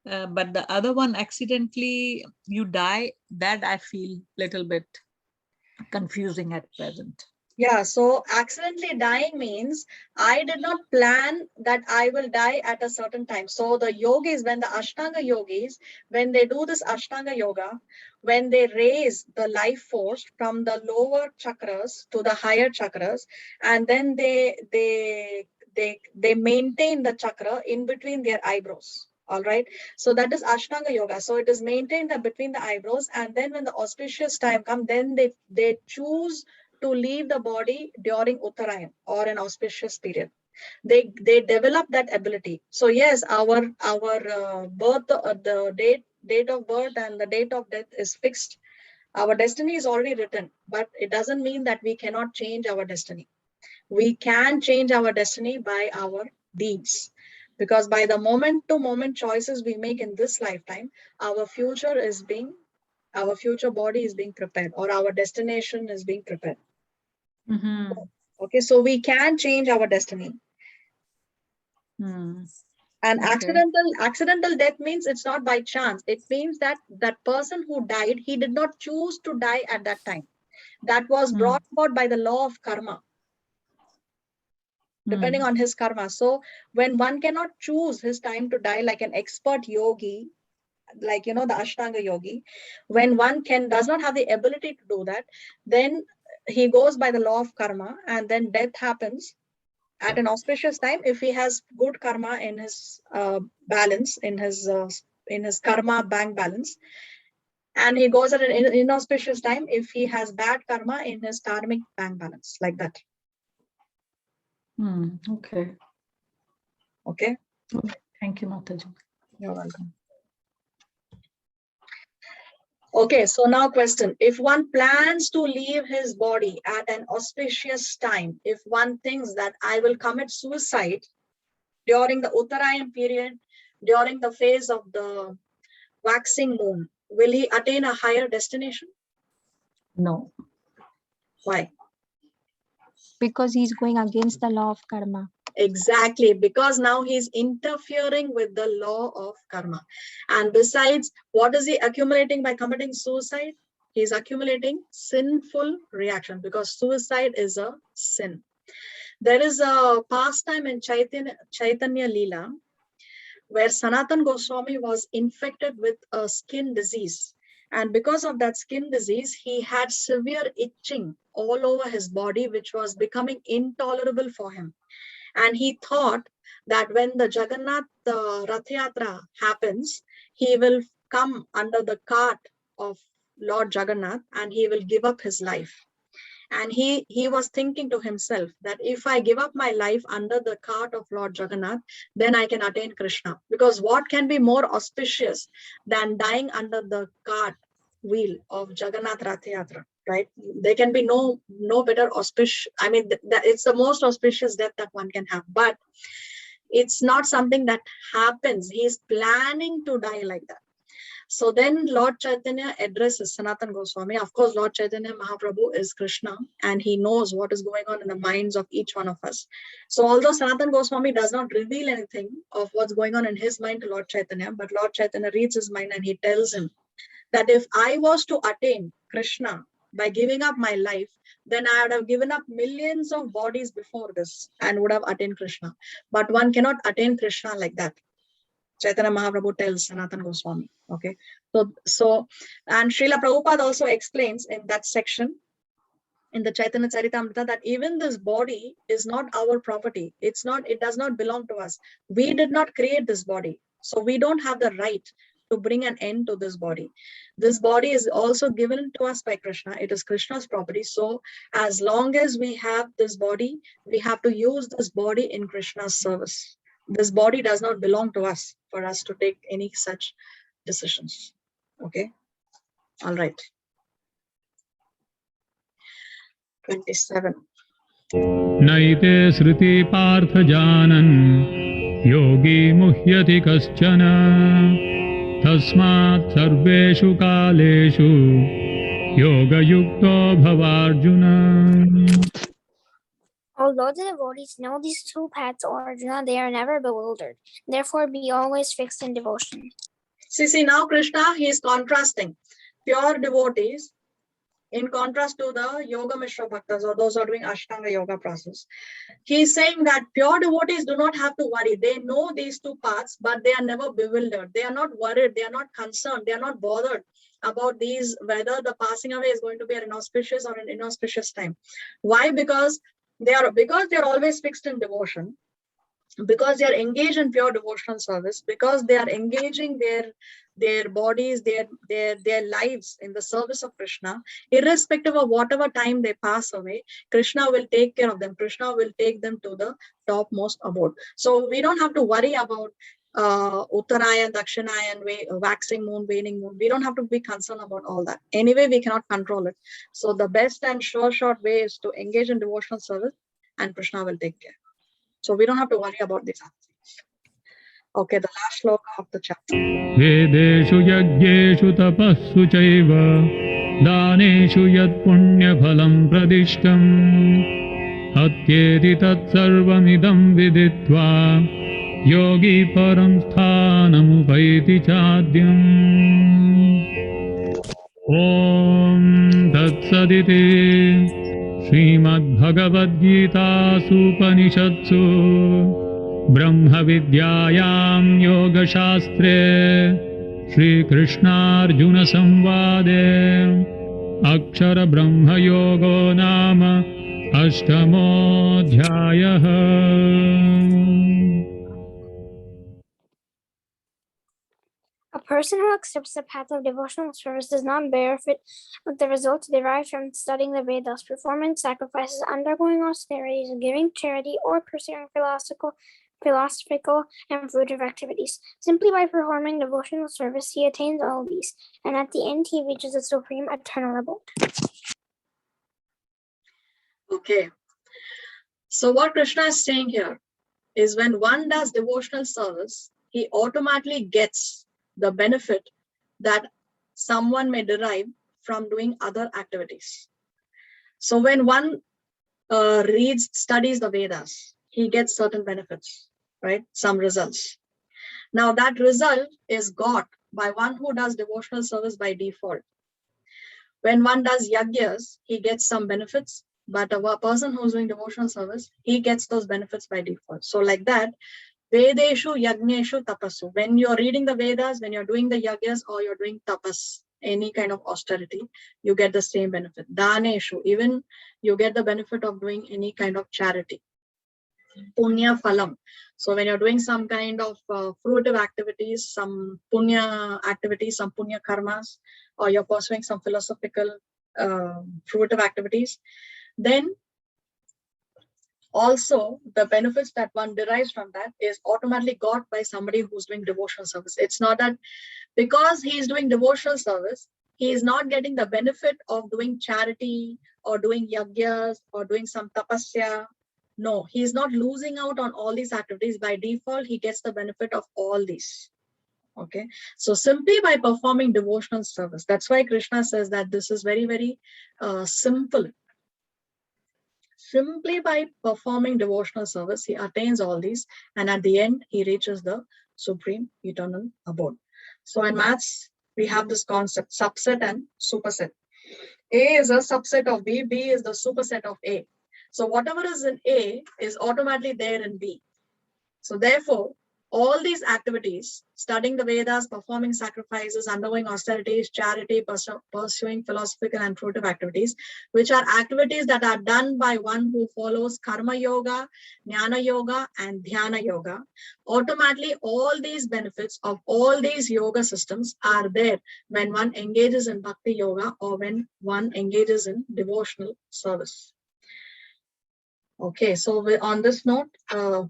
But the other one, accidentally you die, that I feel little bit confusing at present. Yeah, so accidentally dying means I did not plan that I will die at a certain time. So the yogis, when the Ashtanga yogis, when they do this Ashtanga yoga, when they raise the life force from the lower chakras to the higher chakras, and then they maintain the chakra in between their eyebrows. All right. So that is Ashtanga yoga. So it is maintained between the eyebrows, and then when the auspicious time comes, then they choose to leave the body during Uttarayan or an auspicious period. They develop that ability. So yes, our birth, the date of birth and the date of death is fixed. Our destiny is already written, but it doesn't mean that we cannot change our destiny. We can change our destiny by our deeds, because by the moment to moment choices we make in this lifetime, our future body is being prepared, or our destination is being prepared. Mm-hmm. Okay, so we can change our destiny. And okay. accidental death means it's not by chance. It means that that person who died, he did not choose to die at that time. That was brought about by the law of karma, depending on his karma. So when one cannot choose his time to die, like an expert yogi, like, the Ashtanga yogi, when one does not have the ability to do that, then he goes by the law of karma, and then death happens at an auspicious time if he has good karma in his balance, in his karma bank balance, and he goes at an inauspicious time if he has bad karma in his karmic bank balance, like that. Okay. Okay. Thank you, Mataji. You're welcome. Okay, so now question. If one plans to leave his body at an auspicious time, if one thinks that I will commit suicide during the Uttarayan period, during the phase of the waxing moon, will he attain a higher destination? No. Why? Because he's going against the law of karma. Exactly, because now he's interfering with the law of karma. And besides, what is he accumulating by committing suicide? He's accumulating sinful reaction, because suicide is a sin. There is a pastime in Chaitanya Leela where Sanatan Goswami was infected with a skin disease. And because of that skin disease, he had severe itching all over his body, which was becoming intolerable for him. And he thought that when the Jagannath Rath Yatra happens, he will come under the cart of Lord Jagannath and he will give up his life. And he was thinking to himself that if I give up my life under the cart of Lord Jagannath, then I can attain Krishna. Because what can be more auspicious than dying under the cart wheel of Jagannath Rath Yatra, right? There can be no better auspicious. I mean, it's the most auspicious death that one can have. But it's not something that happens. He's planning to die like that. So then Lord Chaitanya addresses Sanatan Goswami. Of course, Lord Chaitanya Mahaprabhu is Krishna and he knows what is going on in the minds of each one of us. So although Sanatan Goswami does not reveal anything of what's going on in his mind to Lord Chaitanya, but Lord Chaitanya reads his mind and he tells him that if I was to attain Krishna by giving up my life, then I would have given up millions of bodies before this and would have attained Krishna. But one cannot attain Krishna like that. Chaitanya Mahaprabhu tells Sanatan Goswami. Okay. So, and Srila Prabhupada also explains in that section in the Chaitanya Charitamrita that even this body is not our property. It does not belong to us. We did not create this body. So we don't have the right to bring an end to this body. This body is also given to us by Krishna. It is Krishna's property. So as long as we have this body, we have to use this body in Krishna's service. This body does not belong to us for us to take any such decisions. Okay. All right. 27. नैते श्रुति पार्थ जानन् योगी मुह्यति कश्चन तस्मात् सर्वेषु कालेषु योगयुक्तो भवार्जुन. Although the devotees know these two paths, O Arjuna, they are never bewildered. Therefore, be always fixed in devotion. See, now Krishna, he is contrasting pure devotees in contrast to the Yoga Mishra Bhaktas or those who are doing Ashtanga Yoga process. He is saying that pure devotees do not have to worry. They know these two paths, but they are never bewildered. They are not worried. They are not concerned. They are not bothered about these, whether the passing away is going to be an auspicious or an inauspicious time. Why? Because they are always fixed in devotion, because they are engaged in pure devotional service, because they are engaging their bodies, their lives in the service of Krishna, irrespective of whatever time they pass away, Krishna will take care of them. Krishna will take them to the topmost abode. So we don't have to worry about Uttarayan, Dakshinayan, waxing moon, waning moon. We don't have to be concerned about all that. Anyway, we cannot control it. So the best and short way is to engage in devotional service and Krishna will take care. So we don't have to worry about these other things. Okay, the last shloka of the chapter. वेदेषु यज्ञेषु तपस्सु चैव दानेषु यत् पुण्यफलं प्रदिष्टम् अत्येति तत्सर्वमिदं विदित्वा योगी परं स्थानमुपैति चाद्यम्. ॐ तत्सदिति श्रीमद्भगवद्गीतासूपनिषत्सु ब्रह्मविद्यायां योगशास्त्रे श्रीकृष्णार्जुनसंवादे अक्षरब्रह्मयोगो नाम अष्टमोऽध्यायः. A person who accepts the path of devotional service does not benefit with the results derived from studying the Vedas, performing sacrifices, undergoing austerities, giving charity, or pursuing philosophical and fruitive activities. Simply by performing devotional service, he attains all these, and at the end, he reaches the supreme eternal abode. Okay. So what Krishna is saying here is when one does devotional service, he automatically gets the benefit that someone may derive from doing other activities. So when one studies the Vedas, he gets certain benefits, right? Some results. Now that result is got by one who does devotional service by default. When one does yajnas, he gets some benefits, but a person who's doing devotional service, he gets those benefits by default. So like that, Vedeshu Yagneshu Tapasu. When you're reading the Vedas, when you're doing the Yagnas or you're doing tapas, any kind of austerity, you get the same benefit. Daneshu, even you get the benefit of doing any kind of charity. Punya Phalam. So when you're doing some kind of fruitive activities, some punya activities, some punya karmas, or you're pursuing some philosophical fruitive activities, then also the benefits that one derives from that is automatically got by somebody who's doing devotional service. It's not that because he is doing devotional service, he is not getting the benefit of doing charity or doing yajnas or doing some tapasya. No, he is not losing out on all these activities. By default, he gets the benefit of all these. Okay, so simply by performing devotional service, that's why Krishna says that this is very, very simple. Simply by performing devotional service, he attains all these, and at the end, he reaches the supreme eternal abode. So in maths, we have this concept, subset and superset. A is a subset of B, B is the superset of A. So whatever is in A is automatically there in B. So therefore, all these activities, studying the Vedas, performing sacrifices, undergoing austerities, charity, pursuing philosophical and fruitive activities, which are activities that are done by one who follows Karma Yoga, Jnana Yoga, and Dhyana Yoga, automatically all these benefits of all these yoga systems are there when one engages in Bhakti Yoga or when one engages in devotional service. Okay, so on this note,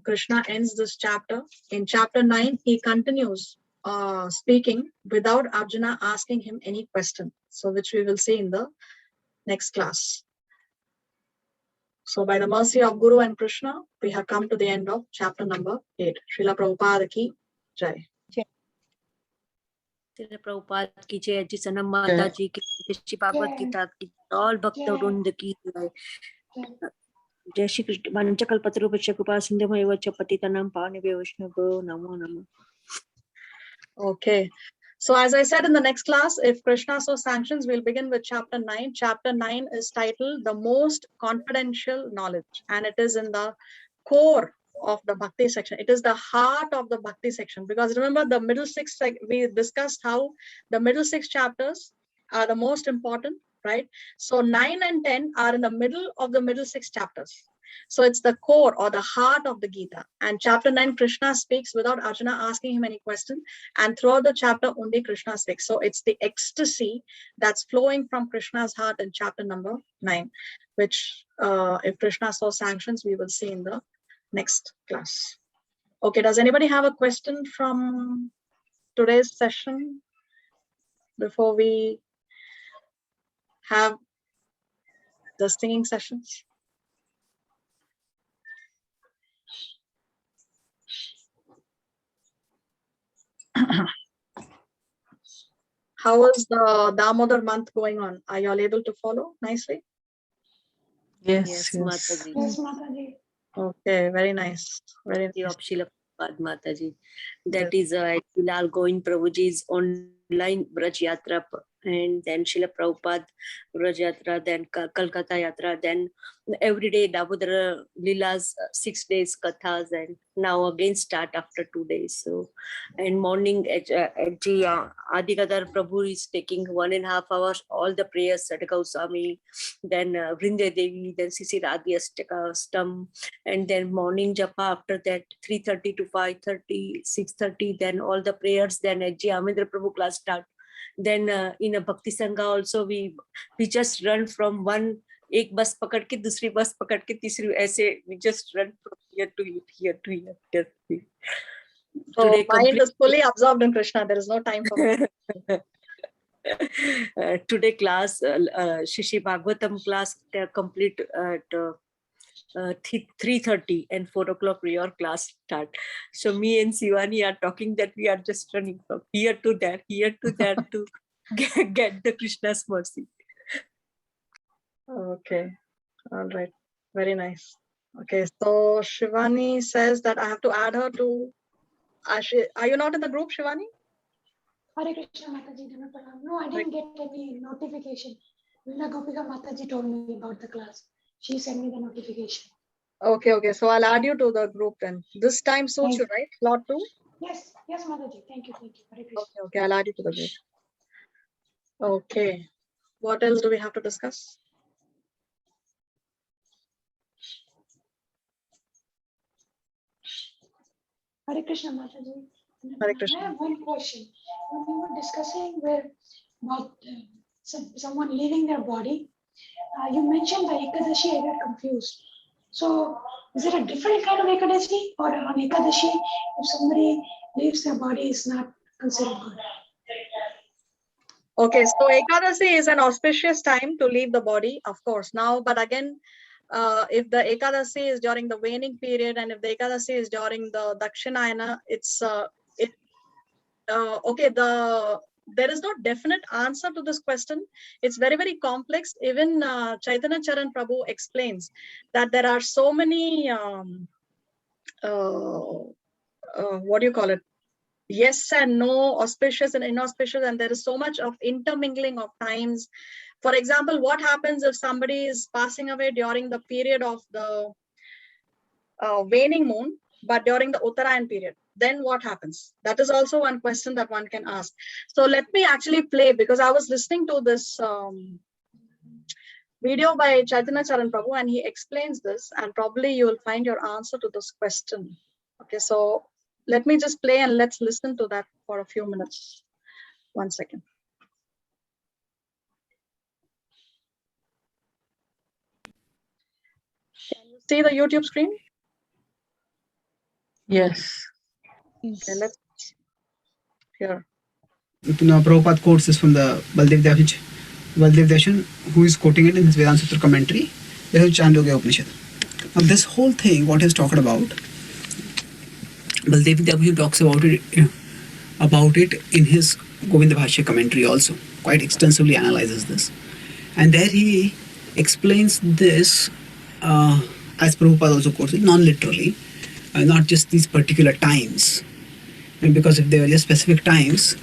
Krishna ends this chapter. In chapter 9, he continues speaking without Arjuna asking him any question. So which we will see in the next class. So by the mercy of Guru and Krishna, we have come to the end of chapter number 8. Srila Prabhupada ki Jai. Srila Prabhupada ki jai, Ji Sanam Mata ji ki jai, Shri Bhagavad Gita ki jai, all Bhakta Vrunda ki jai. Jai Shri Krishna. Vanchakalpatarubhasya Kripa Sindhamaya Vacha Patitanam Pavanebhyo Vaishnavabhyo Namo Namo. Okay. So as I said in the next class, if Krishna so sanctions, we'll begin with chapter 9. Chapter 9 is titled The Most Confidential Knowledge, and it is in the core of the Bhakti section. It is the heart of the Bhakti section, because remember the middle six, we discussed how the middle 6 chapters are the most important, right? So 9 and 10 are in the middle of the middle 6 chapters. So it's the core or the heart of the Gita. And chapter 9, Krishna speaks without Arjuna asking him any question. And throughout the chapter, only Krishna speaks. So it's the ecstasy that's flowing from Krishna's heart in chapter number 9, which if Krishna so sanctions, we will see in the next class. Okay, does anybody have a question from today's session before we have the singing sessions? How is the Damodar month going on? Are you all able to follow nicely? Yes, Yes, Mataji. Yes, Mataji. Okay, very nice. Very nice. Of Srila Prabhupada Mataji. Yes. That is Bilal Govind Prabhuji's online Braj Yatra, and then Srila Prabhupada Braj Yatra, then Kolkata Yatra, then every day Damodar Leela's 6 days Kathas, and now again start after 2 days. So, and morning Adi Gadar Prabhu is taking 1.5 hours, all the prayers, Sadaka Swami, then Vrinde Devi, then Sisi Radhi Astam, and then morning japa after that 3:30 to 5:30, 6:30, then all the prayers, then G. Amendra Prabhu class start. Then in a Bhakti Sangha also we just run from one एक बस पकड़ के दूसरी बस पकड़ के तीसरी ऐसे we just run from here to here to here. So Today mind is fully absorbed in Krishna. There is no time for today class Shishi Bhagavatam class complete at 3:30 and 4 o'clock your class start. So me and Sivani are talking that we are just running from here to there to get the Krishna's mercy. Okay, all right, very nice. Okay, so Shivani says that I have to add her to. Are you not in the group, Shivani? Hare Krishna Mataji, no, I didn't get any notification. Villa Gopika Mataji told me about the class. She sent me the notification. Okay, so I'll add you to the group then. This time suits you, right? Slot 2? Yes, Mataji. Thank you. Hare Krishna. Okay, I'll add you to the group. Okay, what else do we have to discuss? Hare Krishna Mataji. Hare Krishna. I have one question. When we were discussing about someone leaving their body, you mentioned the Ekadashi. I got confused. So, is it a different kind of Ekadashi, or on Ekadashi, if somebody leaves their body, is not considered good? Okay, so Ekadasi is an auspicious time to leave the body, of course. Now, but again, if the Ekadasi is during the waning period and if the Ekadasi is during the Dakshinayana, okay, there is no definite answer to this question. It's very, very complex. Even Chaitanya Charan Prabhu explains that there are so many, what do you call it? Yes and no, auspicious and inauspicious, and there is so much of intermingling of times. For example, what happens if somebody is passing away during the period of the waning moon, but during the Uttarayan period? Then what happens? That is also one question that one can ask. So let me actually play, because I was listening to this video by Chaitanya Charan Prabhu, and he explains this, and probably you will find your answer to this question. Okay, so let me just play and let's listen to that for a few minutes. 1 second. Can you see the YouTube screen? Yes. Okay, let's here. Prabhupada quotes this from the Baldev Darshan, who is quoting it in his Vedanta Sutra commentary, Chandogya Upanishad. Now, this whole thing, what he's talked about, Baldev Darshan talks about it in his Govinda Bhashya commentary also, quite extensively analyzes this. And there he explains this, as Prabhupada also quotes it, non-literally, not just these particular times. And because if they were just specific times,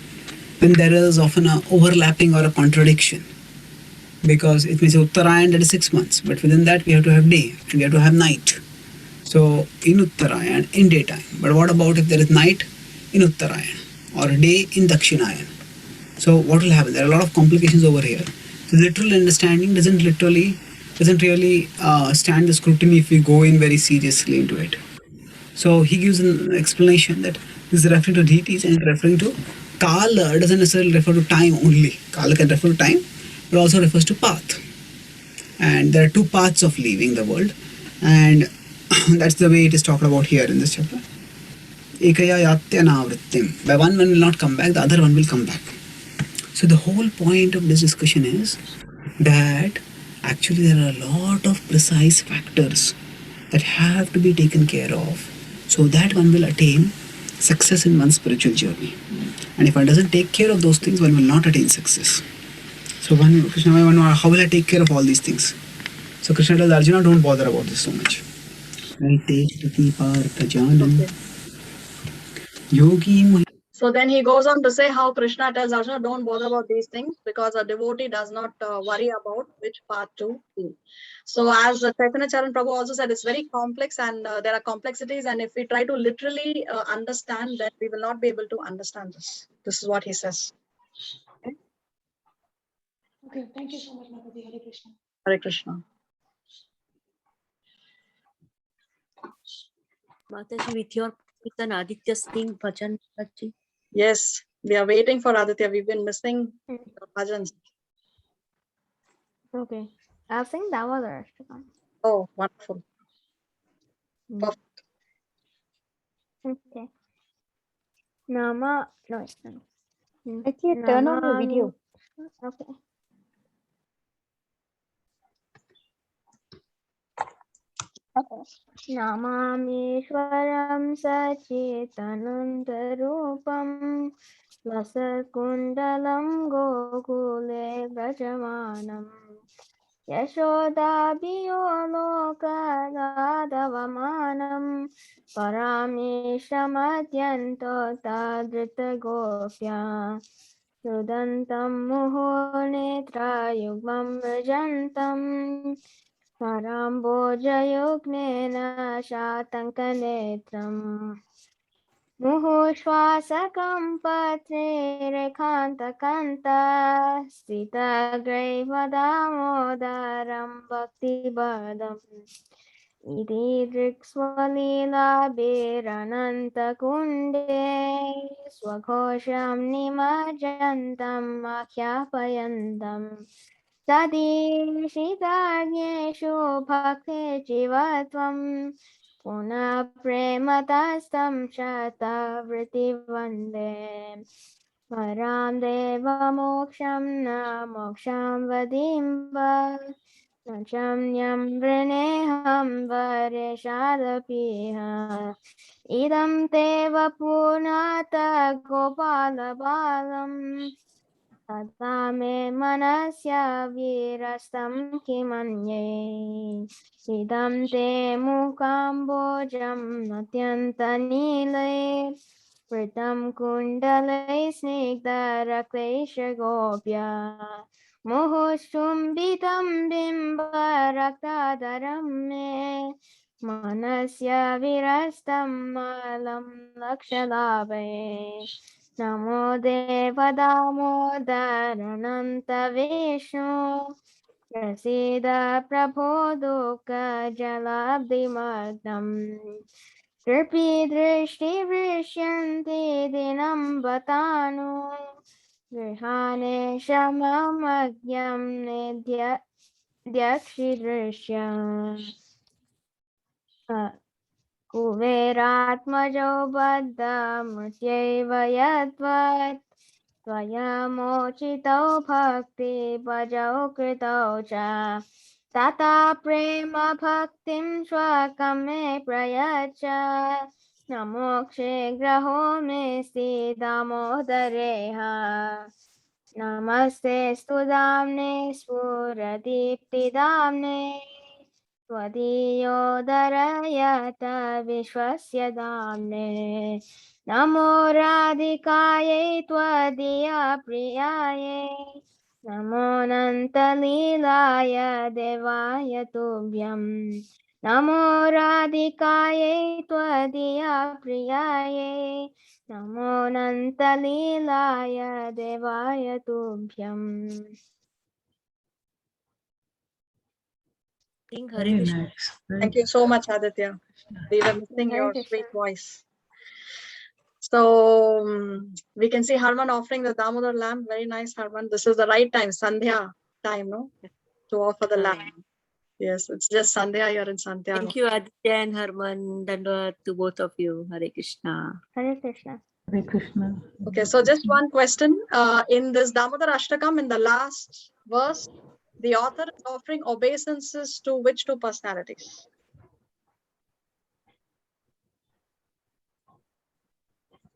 then there is often an overlapping or a contradiction. Because it means Uttarayan, that is 6 months, but within that we have to have day and we have to have night. So in Uttarayan, in daytime. But what about if there is night in Uttarayan or day in Dakshinayan? So what will happen? There are a lot of complications over here. The literal understanding doesn't really stand the scrutiny if we go in very seriously into it. So he gives an explanation that this is referring to deities and referring to Kala doesn't necessarily refer to time only. Kala can refer to time, but also refers to path. And there are two paths of leaving the world, and that's the way it is talked about here in this chapter. Ekaya yatyana By one will not come back, the other one will come back. So the whole point of this discussion is that actually there are a lot of precise factors that have to be taken care of so that one will attain success in one's spiritual journey. And if one doesn't take care of those things, one will not attain success. So Krishna, how will I take care of all these things? So Krishna tells Arjuna, don't bother about this so much. Yogi. So then he goes on to say how Krishna tells Arjuna, don't bother about these things, because a devotee does not worry about which path to do. So as Chaitanya Charan Prabhu also said, it's very complex, and there are complexities, and if we try to literally understand, then we will not be able to understand this. This is what he says. Okay, thank you so much, Mataji. Hare Krishna. Hare Krishna. Mataji, with your with an Aditya's thing, bhajan, Mataji. Yes, we are waiting for Aditya. We've been missing bhajans. Okay, I'll sing that one the rest of them. Oh, wonderful. Perfect. Okay. Nama, no, no. Aditya, turn on your video. Okay. Namamishwaram Sachitanandarupam Lasakundalam Gokule Brajamanam Yashodabhiyo Lokadavamanam Parameshamadyanto Tadrita Gopya Sudantam Muhonetrayugvam Brajantam Parambojayugnena Shatankanetram Muhushwasakam Patrerekhantakanta Sitagraivadamodaram Bhaktibadam Ididriksvalila Biranantakunde Swagosham Nimajantam Akyapayantam Sadishitanyeshu bhakti jivatvam Puna prematastam shatavriti vande Param deva moksham na moksham vadimba न चम्यं वृणेऽहं वरेशादपीह इदं ते वपुनाथ गोपालबालम् तथा मे मनस्य वीरस्तं किमन्ये इदं ते मुकाम्बोजम् अत्यन्तनीले वृतं कुण्डलै स्निग्धरक्तैषगोप्या मुहुश्चुम्बितं बिम्बरक्ताधरं मे मनस्य विरस्तं मलं लक्षलाभे नमो देवदामोदरनन्तविष्णु प्रसीद प्रभो दुःखजलाब्धिमग्नम् कृपीदृष्टिवृष्यन्ति दिनं बतानु गृहाणे शममज्ञं निध्यक्षिदृश्य कुबेरात्मजो बद्धमृत्यैव यद्वत् त्वयमोचितौ भक्तिभजौ कृतौ च तथा प्रेम भक्तिं स्वकं मे प्रयच्छ नमोक्षे ग्रहो मे दामोदरेह नमस्ते स्तुदाम्ने स्फुरदीप्तिदाम्ने त्वदीयोदरयत विश्वस्य दाम्ने नमो राधिकायै त्वदीया प्रियायै नमोऽनन्तलीलाय देवाय तुभ्यं नमो राधिकायै त्वदीया प्रियायै नमोऽनन्तलीलाय देवाय तुभ्यम् Sing Hare Very Krishna. nice. Very Thank you so much, Aditya. We were missing Hare your Krishna. sweet voice. So we can see Harman offering the Damodar lamp. Very nice, Harman. This is the right time, Sandhya time, no? To offer the lamp. Yes, it's just Sandhya here in Santiago. Thank you, Aditya and Harman. Dandavad to both of you. Hare Krishna. Hare Krishna. Hare Krishna. Okay, so just one question. In this Damodar Ashtakam, in the last verse, the author is offering obeisances to which two personalities?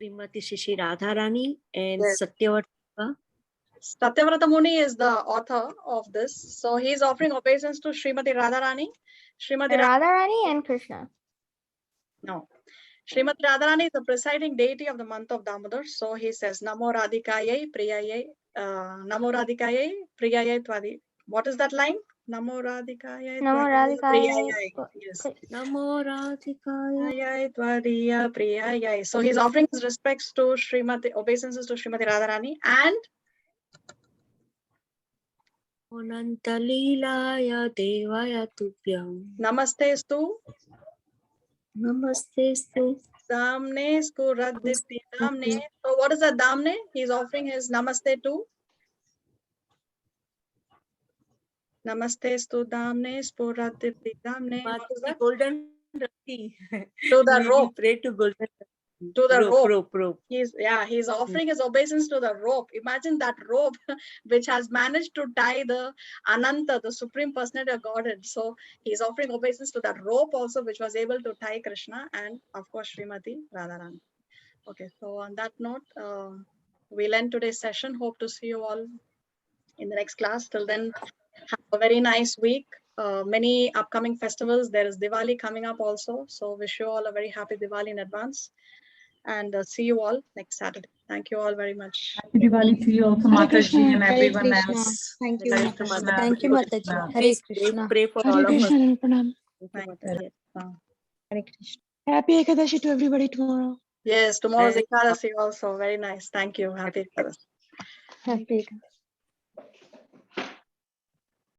Srimati Shishi Radharani and Yes. Satyavrata. Satyavrata Muni is the author of this. So he is offering obeisance to Srimati Radharani. Srimati Radharani and Krishna. No. Srimati Radharani is the presiding deity of the month of Damodar. So he says, Namo Radhikayai Priyayai, Namo Radhikayai Priyayai Twadi. What is that line? Namo Radhikayai Namo Twadi Radhikayai. Priyayai. Yes. Namo Radhikaya. Priyayai Twadiya Priyayai. So he's offering his respects to Srimati, obeisances to Srimati Radharani and Anantalilaya Devaya Tubhyam. Namaste Stu Namaste Stu. Damne Skuradipti Damne. So what is that Damne? He's offering his Namaste to Namaste Stu Damne Skuradipti Damne. What is that? Golden Rati. To the rope. Pray to Golden To the rope. He's offering his obeisance to the rope. Imagine that rope which has managed to tie the Ananta, the Supreme Personality of Godhead. So he's offering obeisance to that rope also, which was able to tie Krishna and of course Srimati Radharani. Okay, so on that note, we'll end today's session. Hope to see you all in the next class. Till then, have a very nice week. Many upcoming festivals. There is Diwali coming up also. So wish you all a very happy Diwali in advance. And see you all next Saturday. Thank you all very much. Happy Diwali to you also, Hare Mataji, Krishna. and Hare everyone Krishna. else. Thank you, Hare Mataji. Krishna. Thank you, Hare Mataji. Krishna. Hare Please Krishna. pray for Hare all of us. Krishna and Pranam. Thank you, Thank Mataji. you. Hare Krishna. Happy Ekadashi to everybody tomorrow. Yes, tomorrow's Hare Ekadasi also. Very nice. Thank you. Happy Ekadasi. Happy Ekadashi.